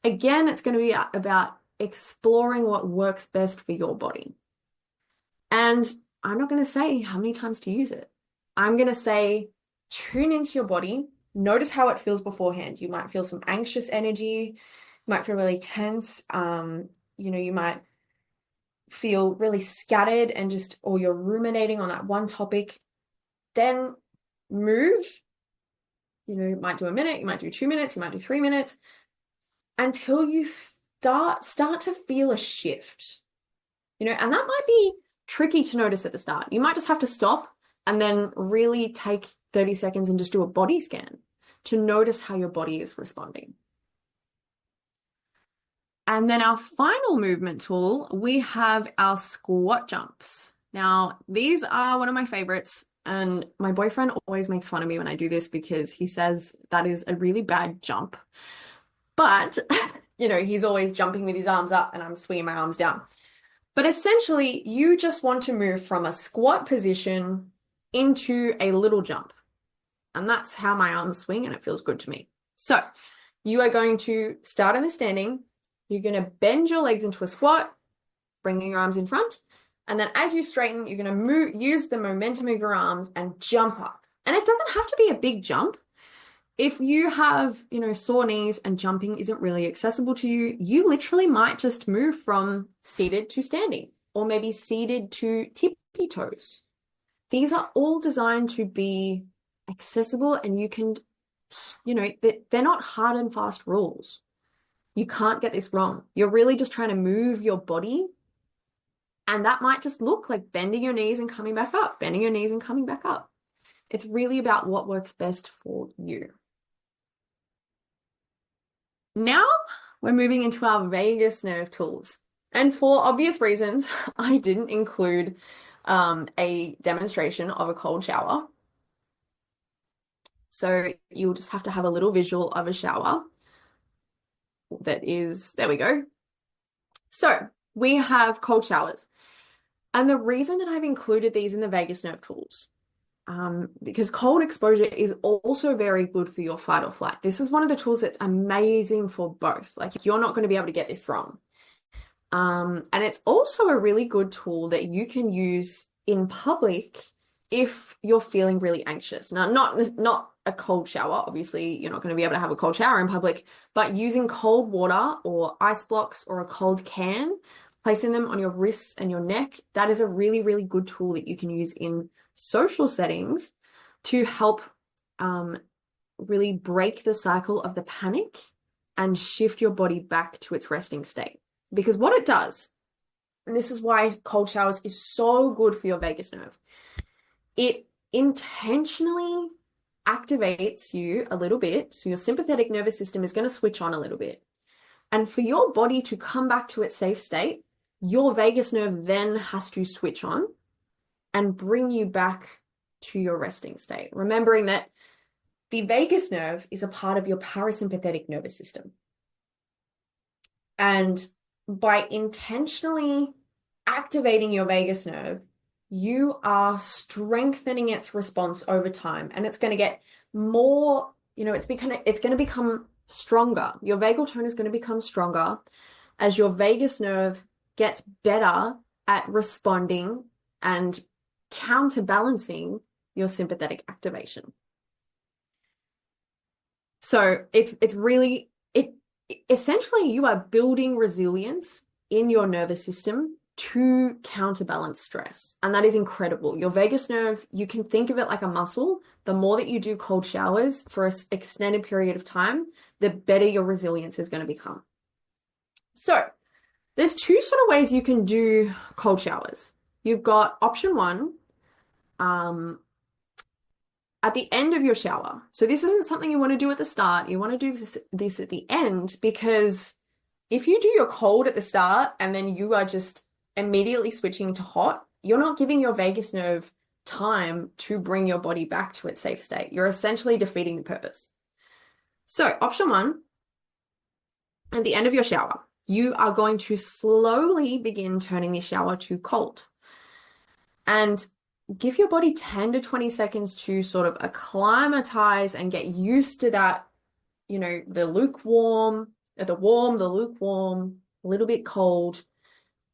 Again, it's going to be about exploring what works best for your body. And I'm not going to say how many times to use it. I'm going to say, tune into your body. Notice how it feels beforehand. You might feel some anxious energy. You might feel really tense. You might feel really scattered and or you're ruminating on that one topic. Then move. You might do a minute, you might do 2 minutes, you might do 3 minutes until you start to feel a shift. And that might be tricky to notice at the start. You might just have to stop And then really take 30 seconds and just do a body scan to notice how your body is responding. And then our final movement tool, we have our squat jumps. Now, these are one of my favorites, and my boyfriend always makes fun of me when I do this because he says that is a really bad jump. But, he's always jumping with his arms up and I'm swinging my arms down. But essentially, you just want to move from a squat position into a little jump. And that's how my arms swing, and it feels good to me. So you are going to start in the standing. You're going to bend your legs into a squat, bringing your arms in front. And then as you straighten, you're going to use the momentum of your arms and jump up. And it doesn't have to be a big jump. If you have, sore knees and jumping isn't really accessible to you, you literally might just move from seated to standing, or maybe seated to tippy toes. These are all designed to be accessible, and you can, they're not hard and fast rules. You can't get this wrong. You're really just trying to move your body, and that might just look like bending your knees and coming back up, bending your knees and coming back up. It's really about what works best for you. Now we're moving into our vagus nerve tools. And for obvious reasons, I didn't include a demonstration of a cold shower. So you'll just have to have a little visual of a shower. There we go. So we have cold showers. And the reason that I've included these in the vagus nerve tools, because cold exposure is also very good for your fight or flight. This is one of the tools that's amazing for both. Like, you're not going to be able to get this wrong. And it's also a really good tool that you can use in public if you're feeling really anxious. Now, not a cold shower. Obviously, you're not going to be able to have a cold shower in public, but using cold water or ice blocks or a cold can, placing them on your wrists and your neck, that is a really, really good tool that you can use in social settings to help really break the cycle of the panic and shift your body back to its resting state. Because what it does, and this is why cold showers is so good for your vagus nerve, it intentionally activates you a little bit. So your sympathetic nervous system is going to switch on a little bit. And for your body to come back to its safe state, your vagus nerve then has to switch on and bring you back to your resting state. Remembering that the vagus nerve is a part of your parasympathetic nervous system. And by intentionally activating your vagus nerve, you are strengthening its response over time. And it's going to get more, it's going to become stronger. Your vagal tone is going to become stronger as your vagus nerve gets better at responding and counterbalancing your sympathetic activation. So essentially you are building resilience in your nervous system to counterbalance stress. And that is incredible. Your vagus nerve, you can think of it like a muscle. The more that you do cold showers for an extended period of time, the better your resilience is going to become. So there's two sort of ways you can do cold showers. You've got option one, at the end of your shower. So this isn't something you want to do at the start. You want to do this at the end, because if you do your cold at the start and then you are just immediately switching to hot, you're not giving your vagus nerve time to bring your body back to its safe state. You're essentially defeating the purpose. So option one, at the end of your shower, you are going to slowly begin turning the shower to cold. And give your body 10 to 20 seconds to sort of acclimatize and get used to that, the lukewarm, the warm, the lukewarm, a little bit cold,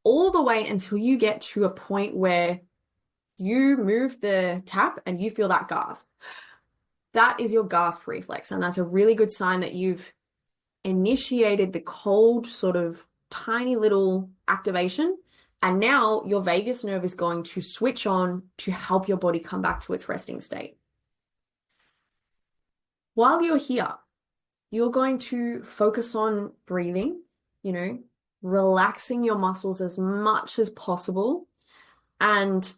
all the way until you get to a point where you move the tap and you feel that gasp. That is your gasp reflex. And that's a really good sign that you've initiated the cold sort of tiny little activation. And now your vagus nerve is going to switch on to help your body come back to its resting state. While you're here, you're going to focus on breathing, relaxing your muscles as much as possible, and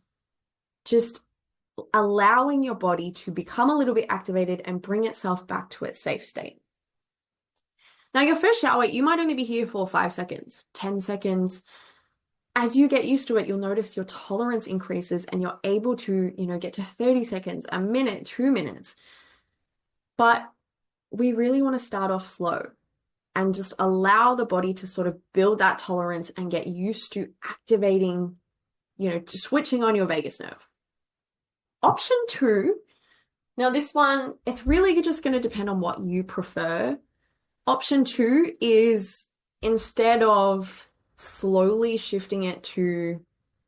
just allowing your body to become a little bit activated and bring itself back to its safe state. Now, your first shower, you might only be here for 5 seconds, 10 seconds. As you get used to it, you'll notice your tolerance increases and you're able to, get to 30 seconds, a minute, 2 minutes. But we really want to start off slow and just allow the body to sort of build that tolerance and get used to activating, switching on your vagus nerve. Option 2, now this one, it's really just going to depend on what you prefer. Option 2 is, instead of slowly shifting it to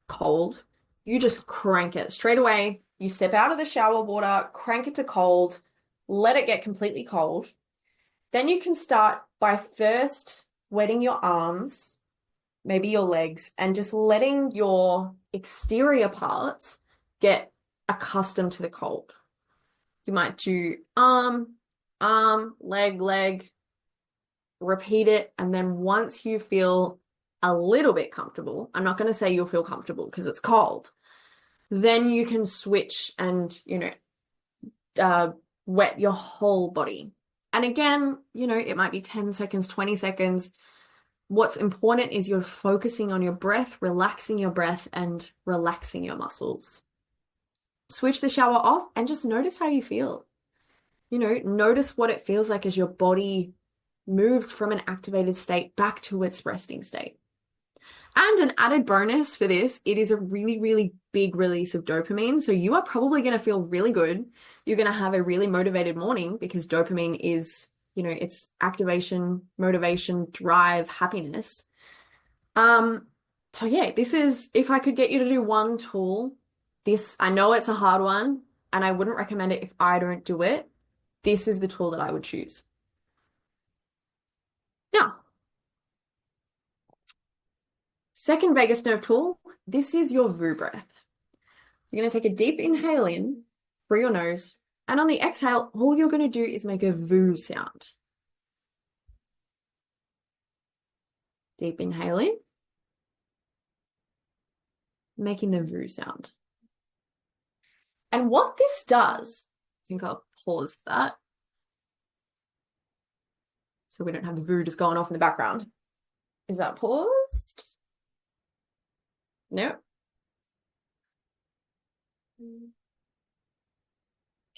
cold, you just crank it straight away. You step out of the shower water, crank it to cold, let it get completely cold. Then you can start by first wetting your arms, maybe your legs, and just letting your exterior parts get accustomed to the cold. You might do arm, leg, repeat it. And then once you feel a little bit comfortable, I'm not going to say you'll feel comfortable because it's cold, then you can switch and, wet your whole body. And again, it might be 10 seconds, 20 seconds. What's important is you're focusing on your breath, relaxing your breath, and relaxing your muscles. Switch the shower off and just notice how you feel. Notice what it feels like as your body moves from an activated state back to its resting state. And an added bonus for this, it is a really, really big release of dopamine. So you are probably going to feel really good. You're going to have a really motivated morning because dopamine is, it's activation, motivation, drive, happiness. So yeah, this is, if I could get you to do one tool, I know it's a hard one and I wouldn't recommend it if I don't do it. This is the tool that I would choose. Now, second vagus nerve tool, this is your VU breath. You're going to take a deep inhale in through your nose, and on the exhale, all you're going to do is make a VU sound. Deep inhale in, making the VU sound. And what this does, I think I'll pause that so we don't have the VU just going off in the background. Is that paused? No.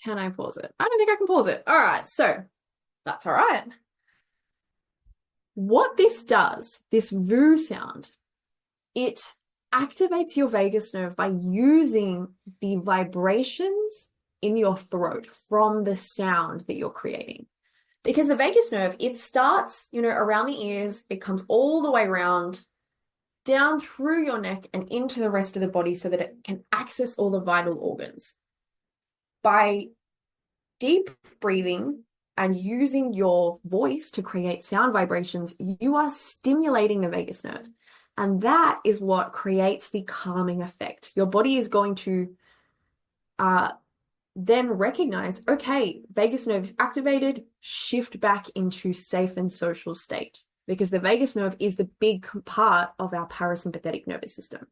Can I pause it? I don't think I can pause it. All right, so that's all right. What this does, this VU sound, it activates your vagus nerve by using the vibrations in your throat from the sound that you're creating. Because the vagus nerve, it starts, around the ears, it comes all the way around, down through your neck and into the rest of the body so that it can access all the vital organs. By deep breathing and using your voice to create sound vibrations, you are stimulating the vagus nerve. And that is what creates the calming effect. Your body is going to then recognize, okay, vagus nerve is activated, shift back into safe and social state. Because the vagus nerve is the big part of our parasympathetic nervous system.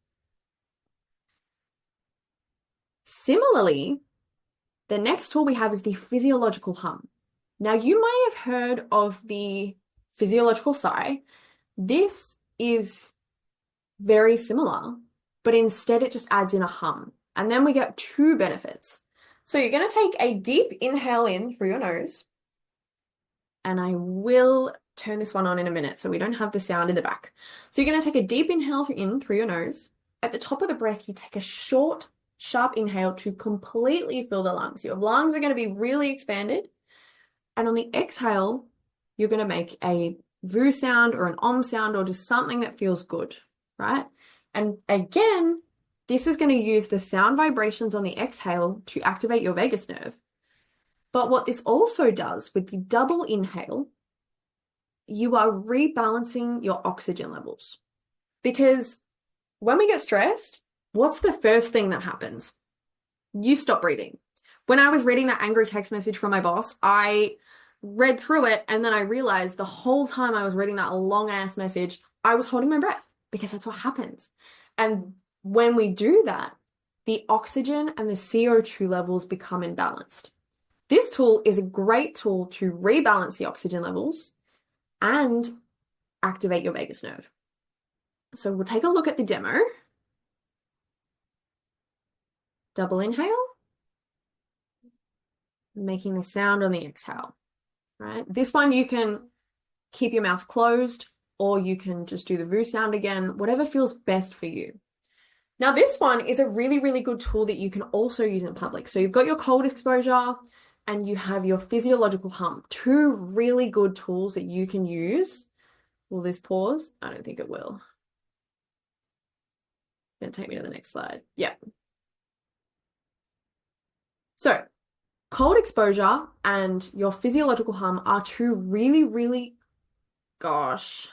Similarly, the next tool we have is the physiological hum. Now, you may have heard of the physiological sigh. This is very similar, but instead it just adds in a hum. And then we get 2 benefits. So you're going to take a deep inhale in through your nose, and I will turn this one on in a minute so we don't have the sound in the back. So you're going to take a deep inhale in through your nose. At the top of the breath, you take a short, sharp inhale to completely fill the lungs. Your lungs are going to be really expanded. And on the exhale, you're going to make a VU sound or an OM sound or just something that feels good, right? And again, this is going to use the sound vibrations on the exhale to activate your vagus nerve. But what this also does with the double inhale, you are rebalancing your oxygen levels. Because when we get stressed, what's the first thing that happens? You stop breathing. When I was reading that angry text message from my boss, I read through it and then I realized the whole time I was reading that long ass message, I was holding my breath because that's what happens. And when we do that, the oxygen and the CO2 levels become imbalanced. This tool is a great tool to rebalance the oxygen levels and activate your vagus nerve. So we'll take a look at the demo. Double inhale, making the sound on the exhale, right? This one you can keep your mouth closed or you can just do the VU sound again, whatever feels best for you. Now, this one is a really, really good tool that you can also use in public. So you've got your cold exposure and you have your physiological hum, two really good tools that you can use. Will this pause? I don't think it will. Gonna take me to the next slide. Yeah. So cold exposure and your physiological hum are two really, really, gosh,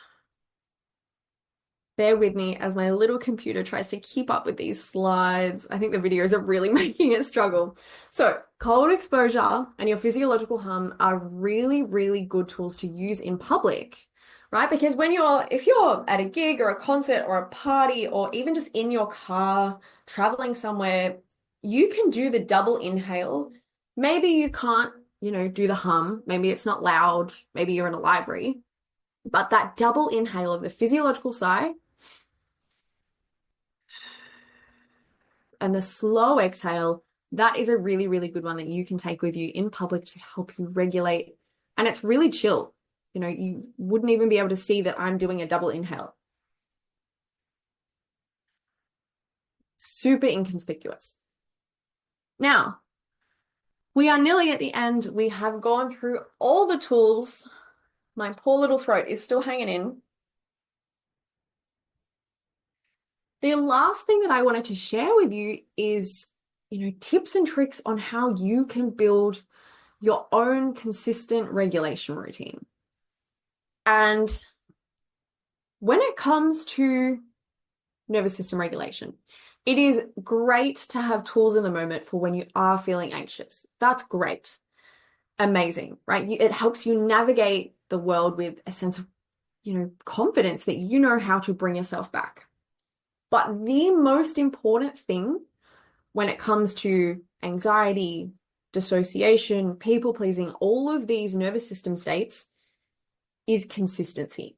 bear with me as my little computer tries to keep up with these slides. I think the videos are really making it struggle. So cold exposure and your physiological hum are really, really good tools to use in public, right? Because if you're at a gig or a concert or a party or even just in your car traveling somewhere, you can do the double inhale. Maybe you can't, do the hum. Maybe it's not loud. Maybe you're in a library. But that double inhale of the physiological sigh and the slow exhale, that is a really, really good one that you can take with you in public to help you regulate. And it's really chill. You wouldn't even be able to see that I'm doing a double inhale. Super inconspicuous. Now, we are nearly at the end. We have gone through all the tools. My poor little throat is still hanging in. The last thing that I wanted to share with you is, tips and tricks on how you can build your own consistent regulation routine. And when it comes to nervous system regulation, it is great to have tools in the moment for when you are feeling anxious. That's great. Amazing, right? It helps you navigate the world with a sense of, confidence that you know how to bring yourself back. But the most important thing when it comes to anxiety, dissociation, people pleasing, all of these nervous system states is consistency.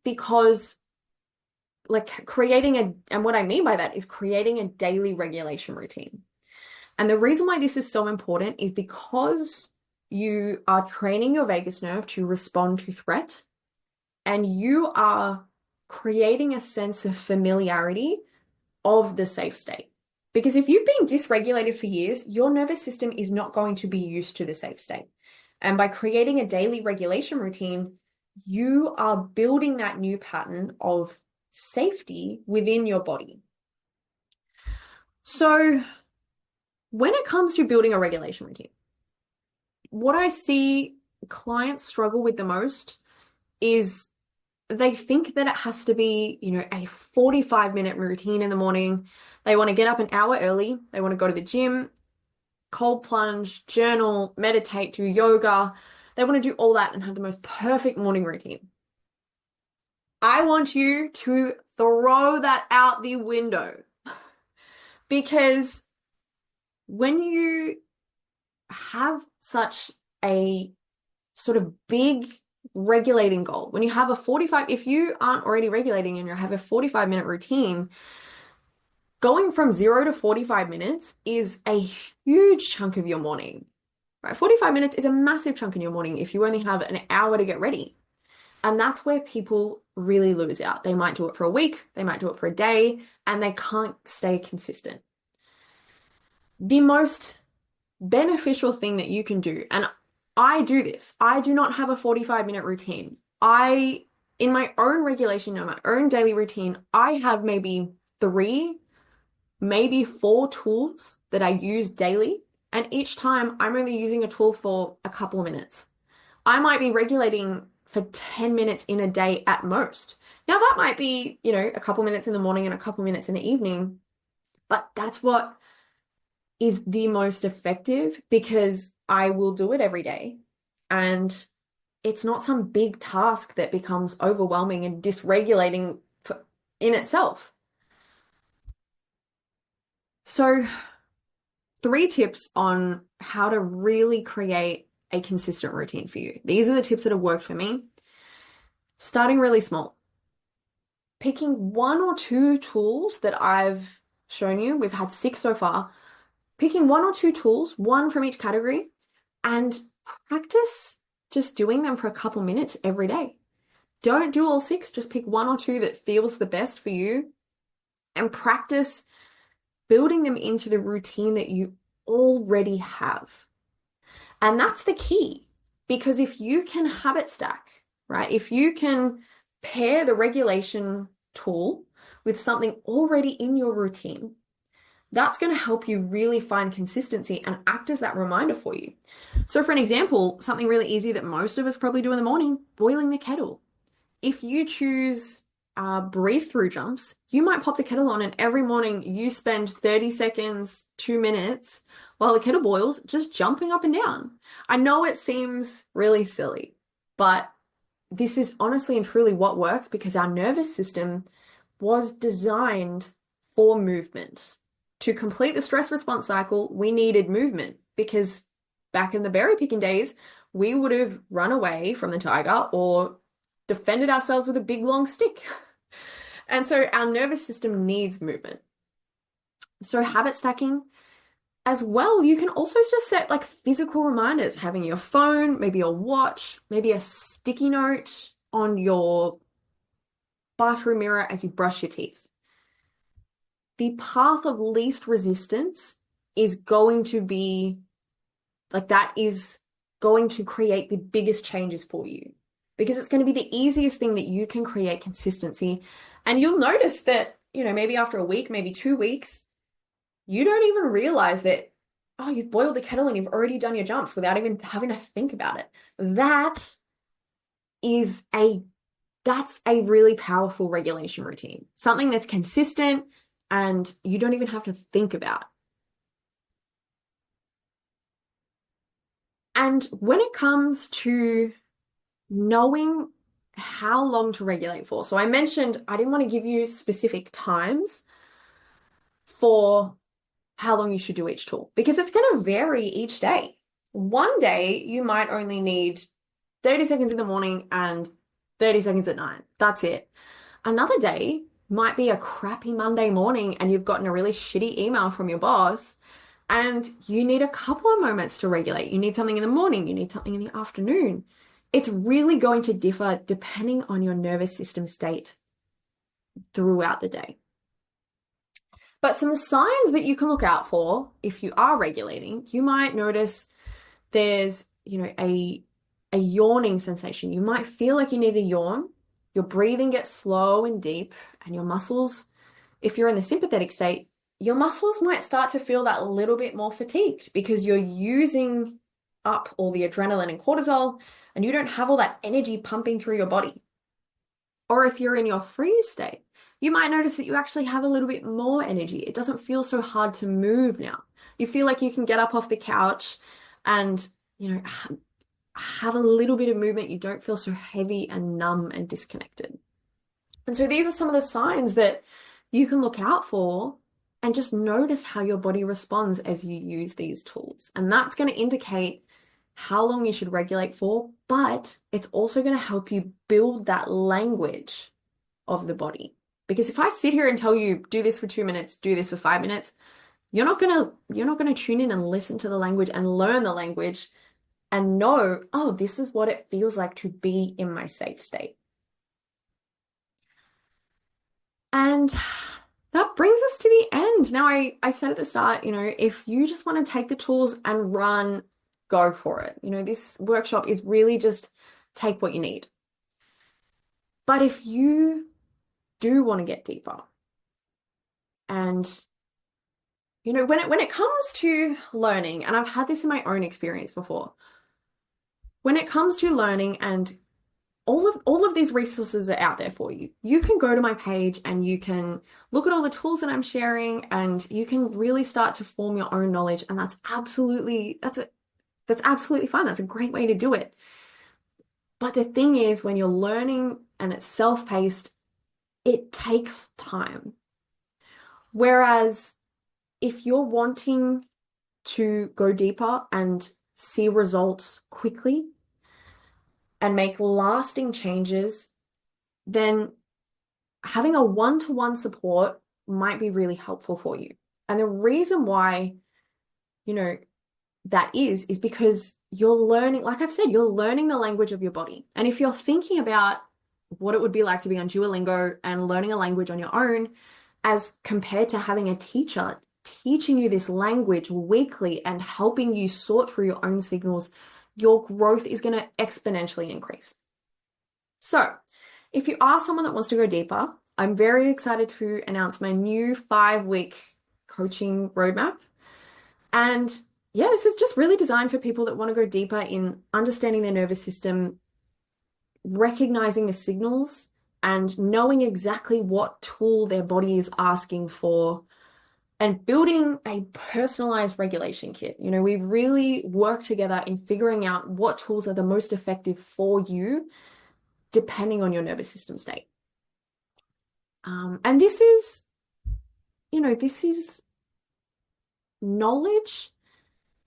Because and what I mean by that is creating a daily regulation routine. And the reason why this is so important is because you are training your vagus nerve to respond to threat, and you are creating a sense of familiarity of the safe state. Because if you've been dysregulated for years, your nervous system is not going to be used to the safe state. And by creating a daily regulation routine, you are building that new pattern of safety within your body. So when it comes to building a regulation routine, what I see clients struggle with the most is they think that it has to be, a 45-minute routine in the morning. They want to get up an hour early. They want to go to the gym, cold plunge, journal, meditate, do yoga. They want to do all that and have the most perfect morning routine. I want you to throw that out the window because when you have such a sort of big regulating goal, when you have if you aren't already regulating and you have a 45-minute routine, going from 0 to 45 minutes is a huge chunk of your morning, right? 45 minutes is a massive chunk in your morning if you only have an hour to get ready. And that's where people really lose out. They might do it for a week, they might do it for a day, and they can't stay consistent. The most beneficial thing that you can do, and I do this, I do not have a 45-minute routine. In my own regulation, in my own daily routine, I have maybe 3, maybe 4 tools that I use daily. And each time I'm only using a tool for a couple of minutes. I might be regulating for 10 minutes in a day at most. Now that might be, a couple minutes in the morning and a couple minutes in the evening, but that's what is the most effective because I will do it every day. And it's not some big task that becomes overwhelming and dysregulating in itself. So, three tips on how to really create a consistent routine for you. These are the tips that have worked for me. Starting really small, picking one or two tools that I've shown you. We've had six so far. Picking one or two tools, one from each category, and practice just doing them for a couple minutes every day. Don't do all six, just pick one or two that feels the best for you and practice building them into the routine that you already have. And that's the key because if you can habit stack, right? If you can pair the regulation tool with something already in your routine, that's going to help you really find consistency and act as that reminder for you. So, for an example, something really easy that most of us probably do in the morning, boiling the kettle. If you choose breathe through jumps, you might pop the kettle on and every morning you spend 30 seconds, 2 minutes while the kettle boils just jumping up and down. I know it seems really silly, but this is honestly and truly what works because our nervous system was designed for movement. To complete the stress response cycle, we needed movement because back in the berry picking days, we would have run away from the tiger or defended ourselves with a big long stick. And so our nervous system needs movement. So habit stacking as well, you can also just set like physical reminders, having your phone, maybe your watch, maybe a sticky note on your bathroom mirror as you brush your teeth. The path of least resistance is going to be like that is going to create the biggest changes for you because it's going to be the easiest thing that you can create consistency. And you'll notice that, maybe after a week, maybe 2 weeks, you don't even realize that, oh, you've boiled the kettle and you've already done your jumps without even having to think about it. Is that's a really powerful regulation routine, something that's consistent and you don't even have to think about. And when it comes to knowing how long to regulate for, so I mentioned I didn't want to give you specific times for how long you should do each tool because it's going to vary each day. One day you might only need 30 seconds in the morning and 30 seconds at night. That's it. Another day might be a crappy Monday morning and you've gotten a really shitty email from your boss and you need a couple of moments to regulate. You need something in the morning, you need something in the afternoon. It's really going to differ depending on your nervous system state throughout the day. But some signs that you can look out for if you are regulating, you might notice there's, a yawning sensation. You might feel like you need a yawn. Your breathing gets slow and deep, and your muscles, if you're in the sympathetic state, your muscles might start to feel that little bit more fatigued because you're using up all the adrenaline and cortisol, and you don't have all that energy pumping through your body. Or if you're in your freeze state, you might notice that you actually have a little bit more energy. It doesn't feel so hard to move now. You feel like you can get up off the couch and, have a little bit of movement. You don't feel so heavy and numb and disconnected. And so these are some of the signs that you can look out for and just notice how your body responds as you use these tools. And that's going to indicate how long you should regulate for, but it's also going to help you build that language of the body. Because if I sit here and tell you, do this for 2 minutes, do this for 5 minutes, you're not going to tune in and listen to the language and learn the language and know, oh, this is what it feels like to be in my safe state. And that brings us to the end. Now, I said at the start, if you just want to take the tools and run, go for it. This workshop is really just take what you need. But if you do want to get deeper, and when it comes to learning, and I've had this in my own experience before, when it comes to learning and all of these resources are out there for you. You can go to my page and you can look at all the tools that I'm sharing and you can really start to form your own knowledge. And that's absolutely fine. That's a great way to do it. But the thing is, when you're learning and it's self-paced, it takes time. Whereas if you're wanting to go deeper and see results quickly and make lasting changes, then having a one-to-one support might be really helpful for you. And the reason why, you know, that is because you're learning, like I've said, you're learning the language of your body. And if you're thinking about what it would be like to be on Duolingo and learning a language on your own, as compared to having a teacher teaching you this language weekly and helping you sort through your own signals, your growth is going to exponentially increase. So, if you are someone that wants to go deeper, I'm very excited to announce my new 5-week coaching roadmap. And yeah, this is just really designed for people that want to go deeper in understanding their nervous system, recognizing the signals, and knowing exactly what tool their body is asking for, and building a personalized regulation kit. We really work together in figuring out what tools are the most effective for you, depending on your nervous system state. And this is knowledge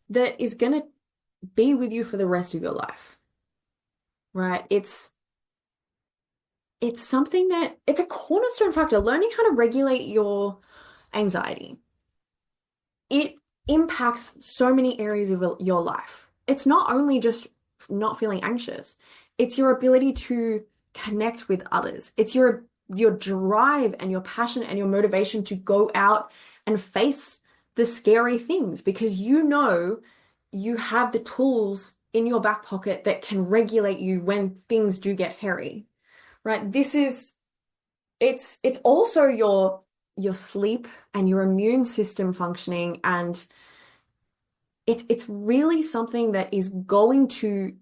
that is going to be with you for the rest of your life, right? It's something that it's a cornerstone factor. Learning how to regulate your anxiety, it impacts so many areas of your life. It's not only just not feeling anxious, it's your ability to connect with others. It's your drive and your passion and your motivation to go out and face the scary things, because you have the tools in your back pocket that can regulate you when things do get hairy, right? It's also your sleep and your immune system functioning, and it's really something that is going to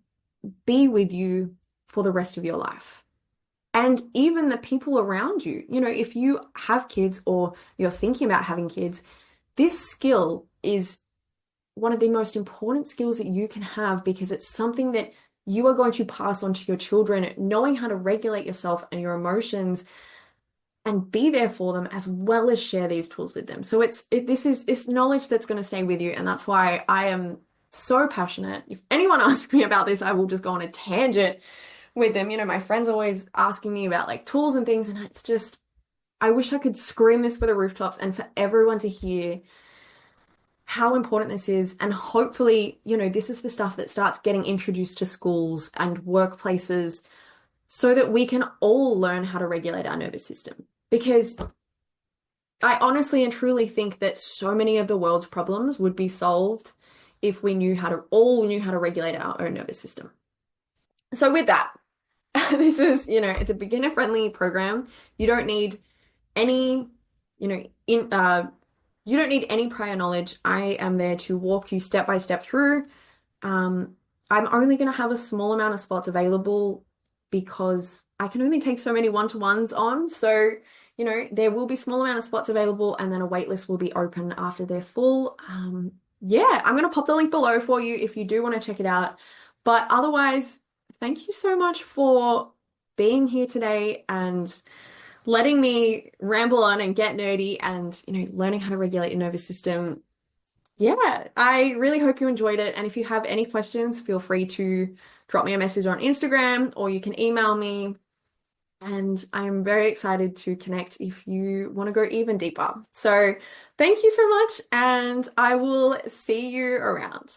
be with you for the rest of your life. And even the people around you, if you have kids or you're thinking about having kids, this skill is one of the most important skills that you can have, because it's something that you are going to pass on to your children, knowing how to regulate yourself and your emotions and be there for them, as well as share these tools with them. So it's knowledge that's going to stay with you. And that's why I am so passionate. If anyone asks me about this, I will just go on a tangent with them. My friends are always asking me about like tools and things, and it's just, I wish I could scream this for the rooftops and for everyone to hear how important this is. And hopefully, this is the stuff that starts getting introduced to schools and workplaces, so that we can all learn how to regulate our nervous system. Because I honestly and truly think that so many of the world's problems would be solved if we all knew how to regulate our own nervous system. So with that, this is, it's a beginner-friendly program. You don't need any, you don't need any prior knowledge. I am there to walk you step by step through. I'm only going to have a small amount of spots available because I can only take so many one-to-ones on. So, there will be small amount of spots available, and then a wait list will be open after they're full. Yeah, I'm going to pop the link below for you if you do want to check it out. But otherwise, thank you so much for being here today and letting me ramble on and get nerdy and, learning how to regulate your nervous system. Yeah, I really hope you enjoyed it. And if you have any questions, feel free to drop me a message on Instagram, or you can email me. And I'm very excited to connect if you want to go even deeper. So thank you so much, and I will see you around.